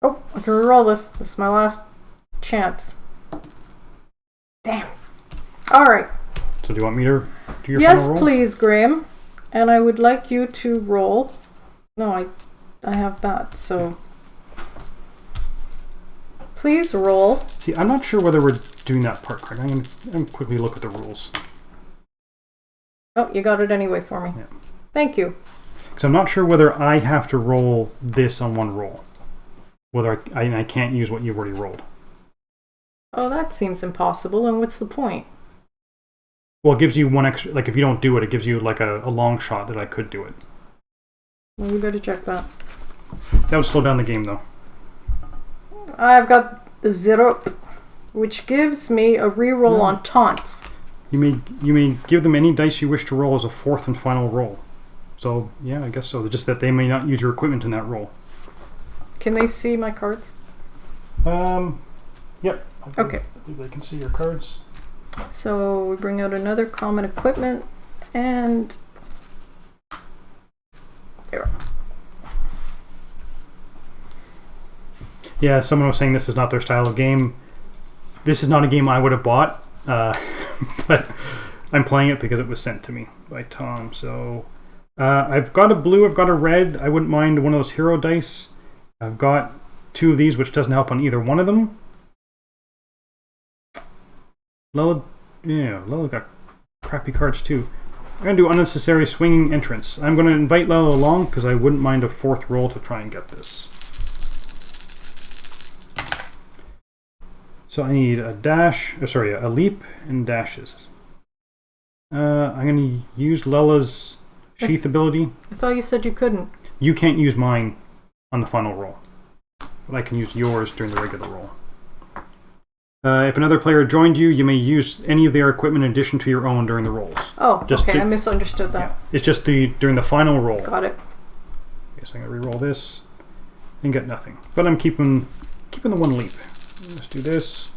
Oh, I can re-roll this. This is my last chance. Damn. Alright. So do you want me to do your yes, final roll? Yes, please, Graeme. And I would like you to roll. No, I have that, so... Please roll. See, I'm not sure whether we're doing that part correct. I'm going to quickly look at the rules. Oh, you got it anyway for me. Yeah. Thank you. Because I'm not sure whether I have to roll this on one roll. Whether I can't use what you've already rolled. Oh, that seems impossible. And what's the point? Well, it gives you one extra... Like, if you don't do it, it gives you, like, a long shot that I could do it. Well, you better check that. That would slow down the game, though. I've got the Zorro, which gives me a reroll on taunts. You may give them any dice you wish to roll as a 4th and final roll. So, yeah, I guess so. Just that they may not use your equipment in that roll. Can they see my cards? Yep. Okay. I think they can see your cards. So we bring out another common equipment, and there. Yeah, someone was saying this is not their style of game. This is not a game I would have bought, but I'm playing it because it was sent to me by Tom. So I've got a blue, I've got a red. I wouldn't mind one of those hero dice. I've got 2 of these, which doesn't help on either one of them. Lella got crappy cards too. I'm going to do unnecessary swinging entrance. I'm going to invite Lella along because I wouldn't mind a 4th roll to try and get this. So I need a dash, a leap and dashes. I'm going to use Lella's sheath ability. I thought you said you couldn't. You can't use mine on the final roll, but I can use yours during the regular roll. If another player joined you, you may use any of their equipment in addition to your own during the rolls. Oh, okay. I misunderstood that. Yeah, it's just during the final roll. Got it. Okay, so I'm going to re-roll this and get nothing. But I'm keeping the one leap. Let's do this.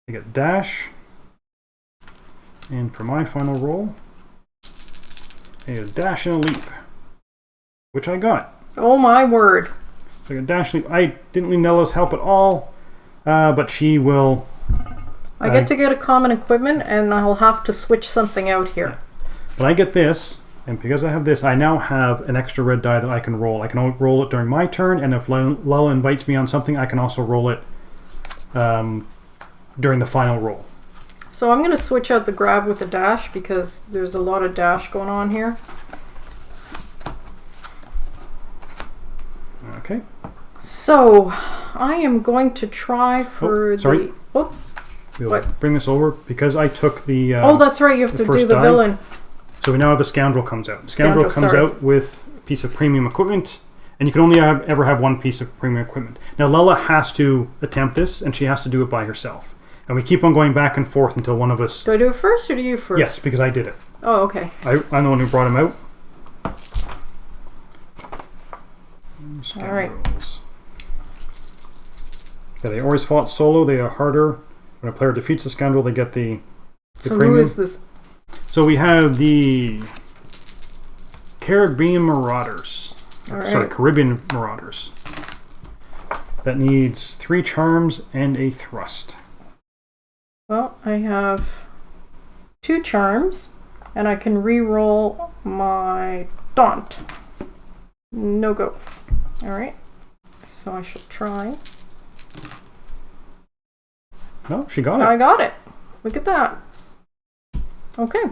I get dash. And for my final roll, I get a dash and a leap. Which I got. Oh my word. So I got dash leap. I didn't need Nella's help at all. But she will... I get to get a common equipment, and I'll have to switch something out here. Yeah. But I get this, and because I have this, I now have an extra red die that I can roll. I can roll it during my turn, and if Lella invites me on something, I can also roll it during the final roll. So I'm going to switch out the grab with the dash, because there's a lot of dash going on here. Okay. So, I am going to try for sorry. We'll what? Bring this over because I took the. Oh, that's right. You have to do the villain. So we now have the scoundrel comes out. Scoundrel comes out with a piece of premium equipment, and you can only ever have one piece of premium equipment. Now Lella has to attempt this, and she has to do it by herself. And we keep on going back and forth until one of us. Do I do it first, or do you first? Yes, because I did it. Oh, okay. I'm the one who brought him out. All right. Yeah, they always fought solo. They are harder. When a player defeats the scoundrel, they get the premium. Who is this? So we have the Caribbean Marauders. Right. Sorry, Caribbean Marauders. That needs 3 charms and a thrust. Well, I have 2 charms, and I can re-roll my taunt. No go. All right. So I should try. No, she got it. I got it. Look at that. Okay.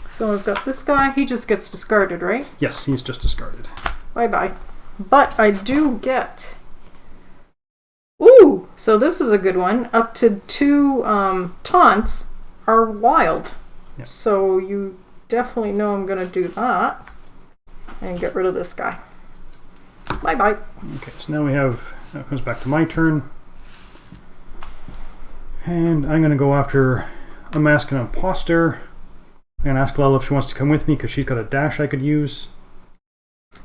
So I've got this guy. He just gets discarded, right? Yes, he's just discarded. Bye-bye. But I do get... Ooh! So this is a good one. Up to 2 taunts are wild. Yep. So you definitely know I'm going to do that. And get rid of this guy. Bye-bye. Okay, so now we have... Now it comes back to my turn. And I'm going to go after a mask and imposter. I'm going to ask Lella if she wants to come with me because she's got a dash I could use.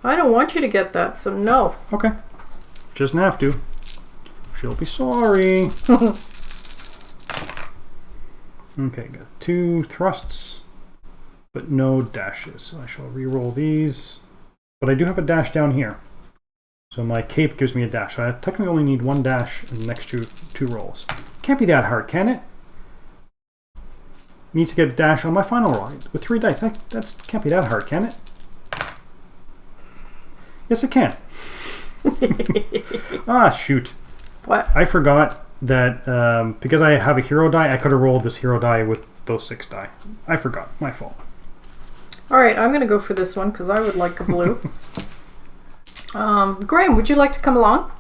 I don't want you to get that, so no. Okay. She doesn't have to. She'll be sorry. Okay, got 2 thrusts, but no dashes. So I shall re-roll these. But I do have a dash down here. So my cape gives me a dash. So I technically only need 1 dash in the next 2 rolls. Can't be that hard, can it? Need to get a dash on my final roll with 3 dice. That can't be that hard, can it? Yes, it can. Ah, shoot. What? I forgot that because I have a hero die, I could have rolled this hero die with those 6 die. I forgot. My fault. Alright, I'm going to go for this one because I would like a blue. Graeme, would you like to come along?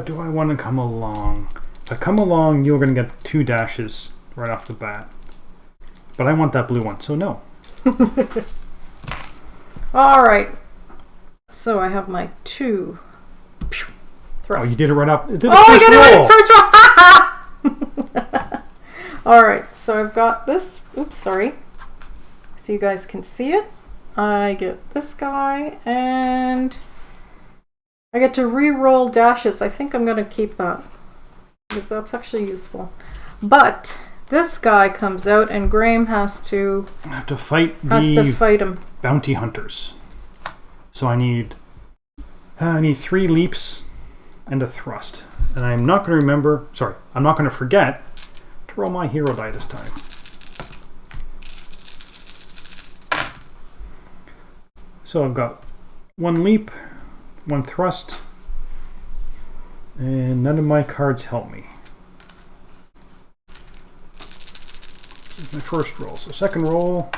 Do I want to come along? If I come along, you're going to get 2 dashes right off the bat. But I want that blue one, so no. Alright. So I have my 2 thrusts. Oh, you did it right up. It did I got it right first roll! Alright, so I've got this. Oops, sorry. So you guys can see it. I get this guy, and I get to re-roll dashes. I think I'm going to keep that because that's actually useful. But this guy comes out, and Graeme has to fight him. Bounty hunters. So I need 3 leaps and a thrust, and I'm not going to remember. Sorry, I'm not going to forget to roll my hero die this time. So I've got 1 leap, 1 thrust, and none of my cards help me. This is my first roll. So second roll.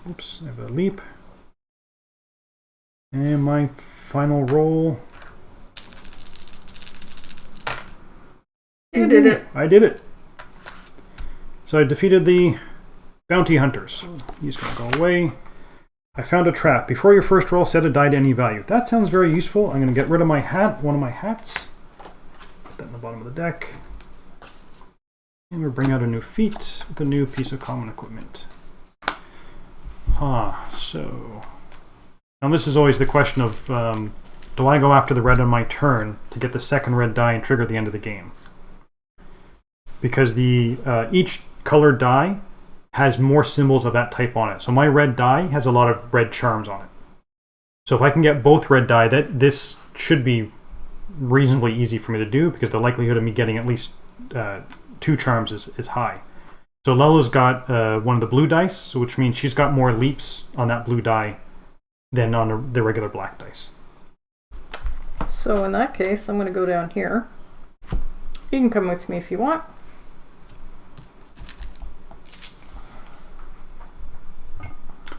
Oops, I have a leap. And my final roll. You did it. I did it. So I defeated the bounty hunters. He's going to go away. I found a trap. Before your first roll, set a die to any value. That sounds very useful. I'm going to get rid of my hat, one of my hats. Put that in the bottom of the deck. And we'll bring out a new feat with a new piece of common equipment. So... Now this is always the question of, do I go after the red on my turn to get the second red die and trigger the end of the game? Because each colored die has more symbols of that type on it. So my red die has a lot of red charms on it. So if I can get both red die, this should be reasonably easy for me to do, because the likelihood of me getting at least 2 charms is high. So Lella's got one of the blue dice, which means she's got more leaps on that blue die than on the regular black dice. So in that case, I'm going to go down here. You can come with me if you want.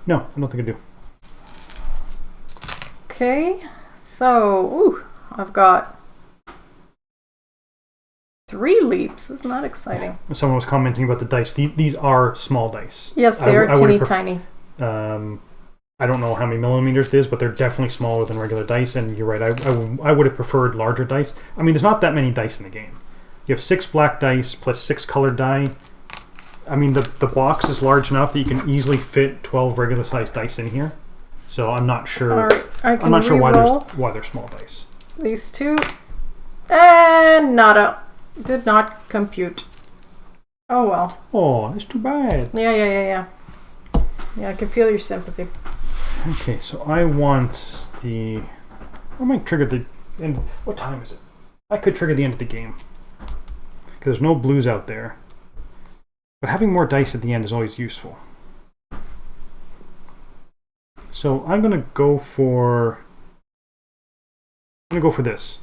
No, I don't think I do. Okay, so I've got 3 leaps. Isn't that exciting? Someone was commenting about the dice. These are small dice. Yes, they are teeny tiny. I don't know how many millimeters it is, but they're definitely smaller than regular dice. And you're right, I would have preferred larger dice. I mean, there's not that many dice in the game. You have 6 black dice plus 6 colored die. I mean, the box is large enough that you can easily fit 12 regular sized dice in here. So I'm not sure. Right, I'm not sure why they're small dice. These 2, and nada. Did not compute. Oh well. Oh, that's too bad. Yeah. Yeah, I can feel your sympathy. Okay, so I want the... I might trigger the end... What time is it? I could trigger the end of the game. Because there's no blues out there. But having more dice at the end is always useful. So I'm going to go for... I'm going to go for this.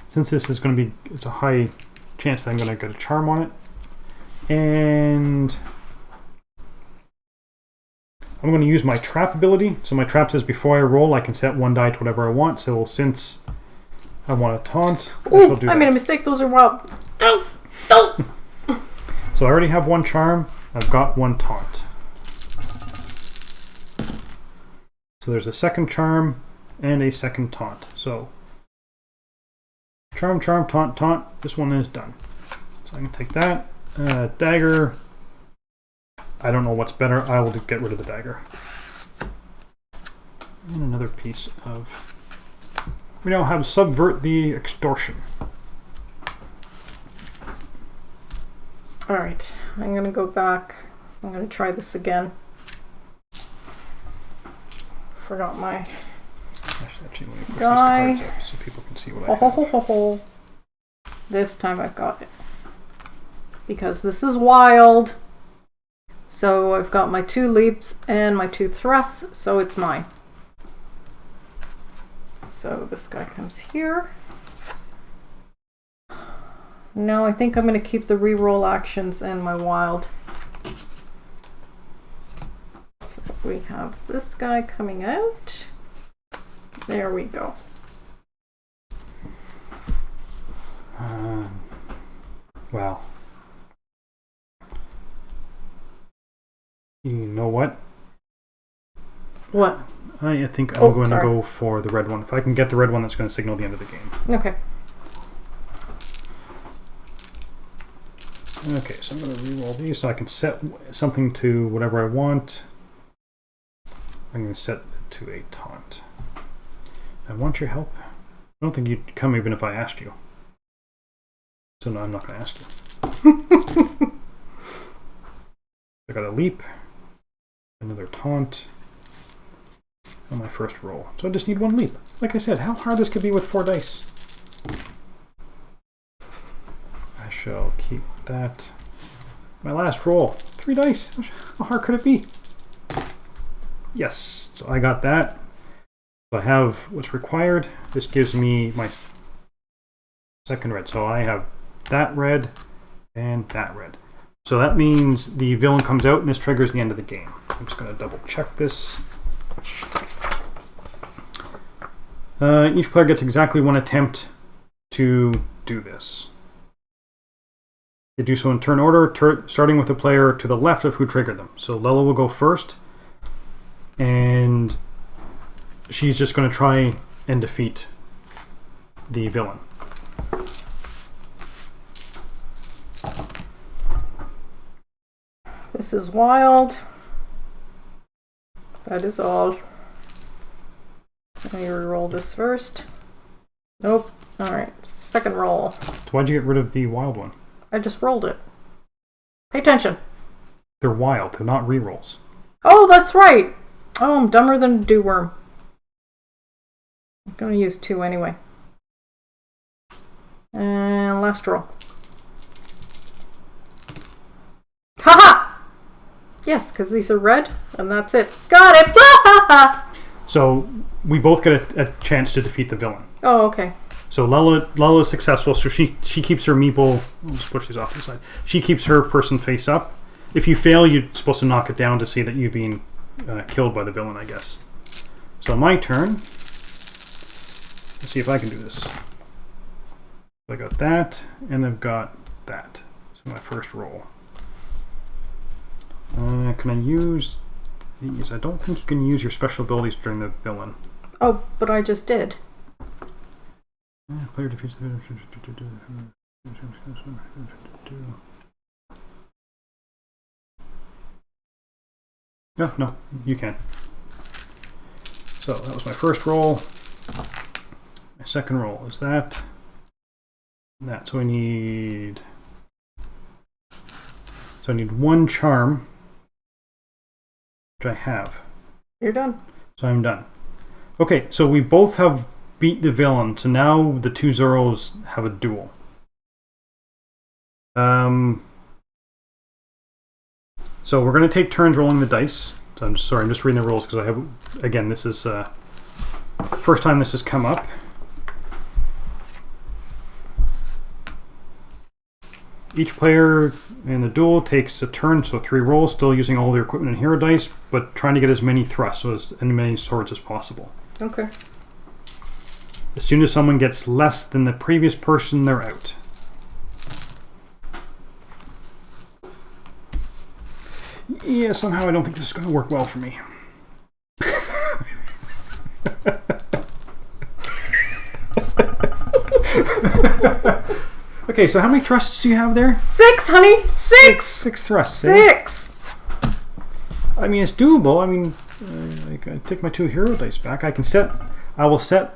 Since this is going to be... It's a high chance that I'm going to get a charm on it. And... I'm going to use my trap ability. So my trap says before I roll, I can set 1 die to whatever I want. So since I want to taunt, I made a mistake. Those are wild. So I already have 1 charm. I've got 1 taunt. So there's a second charm and a second taunt. So charm, taunt, taunt. This one is done. So I can take that. Dagger. I don't know what's better. I will get rid of the dagger. And another piece of... We now have subvert the extortion. Alright, I'm going to go back. I'm going to try this again. Forgot my Actually, let me push die. these cards up so people can see what I have. This time I've got it. Because this is wild. So I've got my 2 leaps and my 2 thrusts, so it's mine. So this guy comes here. No, I think I'm going to keep the reroll actions and my wild. So we have this guy coming out. There we go. Wow. You know what? What? I think I'm going to go for the red one. If I can get the red one, that's going to signal the end of the game. Okay. Okay, so I'm going to re-roll these so I can set something to whatever I want. I'm going to set it to a taunt. I want your help. I don't think you'd come even if I asked you. So no, I'm not going to ask you. I got a leap. Another taunt. On my first roll. So I just need 1 leap. Like I said, how hard this could be with 4 dice. I shall keep that. My last roll. 3 dice. How hard could it be? Yes. So I got that. So I have what's required. This gives me my second red. So I have that red and that red. So that means the villain comes out and this triggers the end of the game. I'm just going to double check this. Each player gets exactly 1 attempt to do this. They do so in turn order, starting with the player to the left of who triggered them. So Lella will go first. and she's just going to try and defeat the villain. This is wild. That is all. Let me re-roll this first. Nope. Alright, second roll. So why'd you get rid of the wild one? I just rolled it. Pay attention. They're wild, they're not re-rolls. Oh, that's right. Oh, I'm dumber than a do-worm. I'm going to use 2 anyway. And last roll. Haha! Yes, because these are red, and that's it. Got it! So we both get a chance to defeat the villain. Oh, okay. So Lella is successful, so she keeps her meeple... I'll just push these off to the side. She keeps her person face up. If you fail, you're supposed to knock it down to see that you've been killed by the villain, I guess. So my turn. Let's see if I can do this. I got that, and I've got that. So my first roll. Can I use these? I don't think you can use your special abilities during the villain. Oh, but I just did. Player defeats the villain. No, you can. So that was my first roll. My second roll is that. That. So I need 1 charm, which I have. You're done. So I'm done. Okay, so we both have beat the villain, so now the 2 Zorros have a duel. So we're going to take turns rolling the dice. So I'm just reading the rules because I have, again, this is first time this has come up. Each player in the duel takes a turn, so 3 rolls, still using all their equipment and hero dice, but trying to get as many thrusts, so as many swords as possible. Okay. As soon as someone gets less than the previous person, they're out. Yeah, somehow I don't think this is going to work well for me. Okay, so how many thrusts do you have there? 6, honey! 6! 6 thrusts. 6! I mean, it's doable. I mean, I take my 2 hero dice back. I will set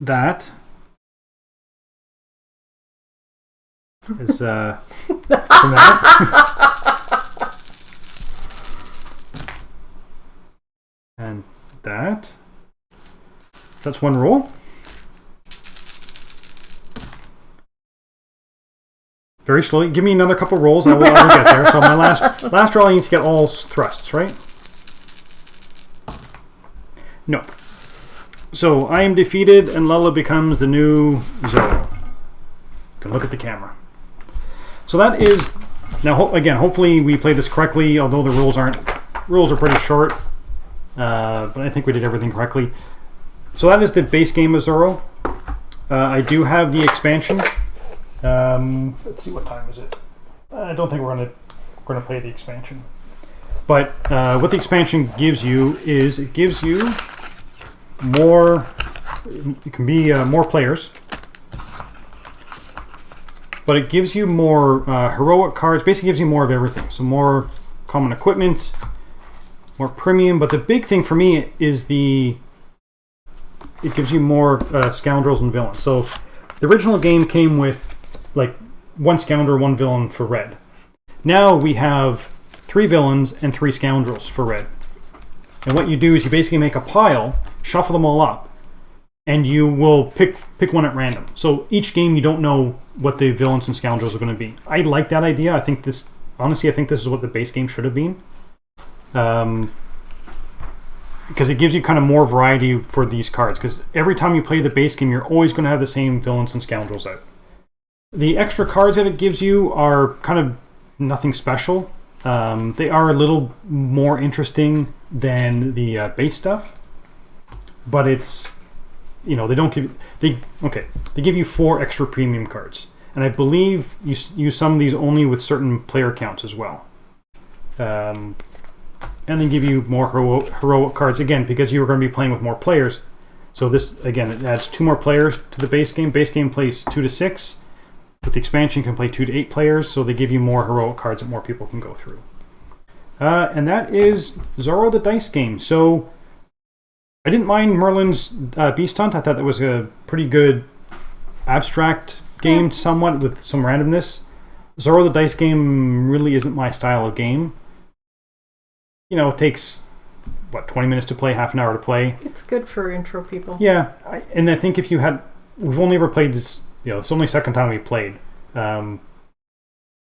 that as from that. And that. That's 1 roll. Very slowly. Give me another couple rolls. I will get there. So my last roll, I need to get all thrusts, right? No. So I am defeated, and Lella becomes the new Zorro. You can look at the camera. So that is now. Again, hopefully we played this correctly. Although the rules are pretty short, but I think we did everything correctly. So that is the base game of Zorro. I do have the expansion. Let's see, what time is it? I don't think we're gonna play the expansion. But what the expansion gives you is it gives you more. It can be more players, but it gives you more heroic cards. Basically, gives you more of everything. So more common equipment, more premium. But the big thing for me is it gives you more scoundrels and villains. So the original game came with like 1 scoundrel, 1 villain for red. Now we have 3 villains and 3 scoundrels for red. And what you do is you basically make a pile, shuffle them all up, and you will pick one at random. So each game you don't know what the villains and scoundrels are going to be. I like that idea. I think this is what the base game should have been. Because it gives you kind of more variety for these cards. Because every time you play the base game, you're always going to have the same villains and scoundrels out. The extra cards that it gives you are kind of nothing special. They are a little more interesting than the base stuff, but it's, they don't give they give you 4 extra premium cards, and I believe you use some of these only with certain player counts as well. and then give you more heroic cards again because you're going to be playing with more players. So this, again, it adds 2 more players to the base game. Base game plays 2 to 6. With the expansion, you can play 2 to 8 players, so they give you more heroic cards that more people can go through. And that is Zorro the Dice Game. So I didn't mind Merlin's Beast Hunt. I thought that was a pretty good abstract game, somewhat, with some randomness. Zorro the Dice Game really isn't my style of game. You know, it takes, 20 minutes to play, half an hour to play. It's good for intro people. Yeah, and I think if you had... We've only ever played this... it's the only second time we played.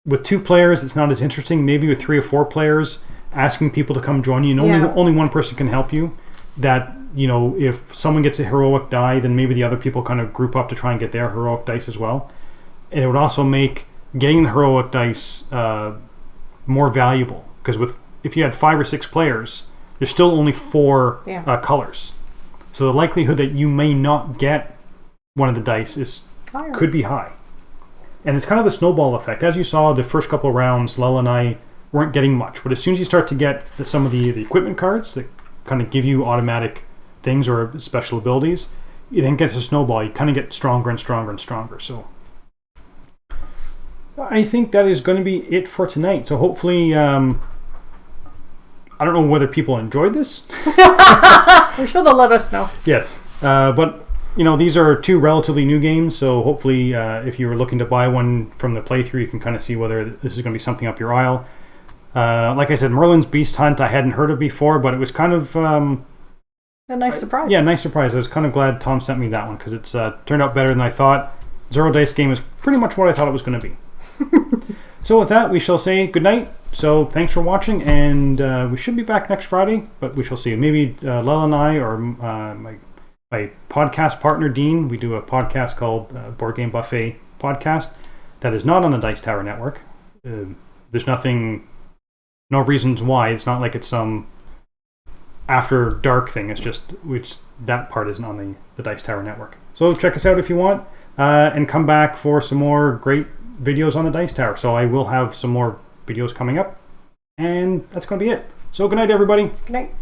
With 2 players, it's not as interesting. Maybe with 3 or 4 players, asking people to come join you, and only one person can help you. That, if someone gets a heroic die, then maybe the other people kind of group up to try and get their heroic dice as well. And it would also make getting the heroic dice more valuable. Because if you had 5 or 6 players, there's still only 4 colors. So the likelihood that you may not get one of the dice could be high. And it's kind of a snowball effect. As you saw, the first couple of rounds, Lella and I weren't getting much. But as soon as you start to get some of the equipment cards that kind of give you automatic things or special abilities, you then get a snowball. You kind of get stronger and stronger and stronger. So I think that is going to be it for tonight. So hopefully, I don't know whether people enjoyed this. I'm sure they'll let us know. Yes. But... these are 2 relatively new games, so hopefully if you were looking to buy one from the playthrough, you can kind of see whether this is going to be something up your aisle. Like I said, Merlin's Beast Hunt I hadn't heard of before, but it was kind of... a nice surprise. Yeah, nice surprise. I was kind of glad Tom sent me that one, because it's turned out better than I thought. Zorro Dice Game is pretty much what I thought it was going to be. So with that, we shall say goodnight. So thanks for watching, and we should be back next Friday, but we shall see. Maybe Lella and I, or my podcast partner, Dean, we do a podcast called Board Game Buffet Podcast that is not on the Dice Tower Network. There's no reasons why. It's not like it's some after dark thing. It's just that part isn't on the Dice Tower Network. So check us out if you want, and come back for some more great videos on the Dice Tower. So I will have some more videos coming up, and that's going to be it. So good night, everybody. Good night.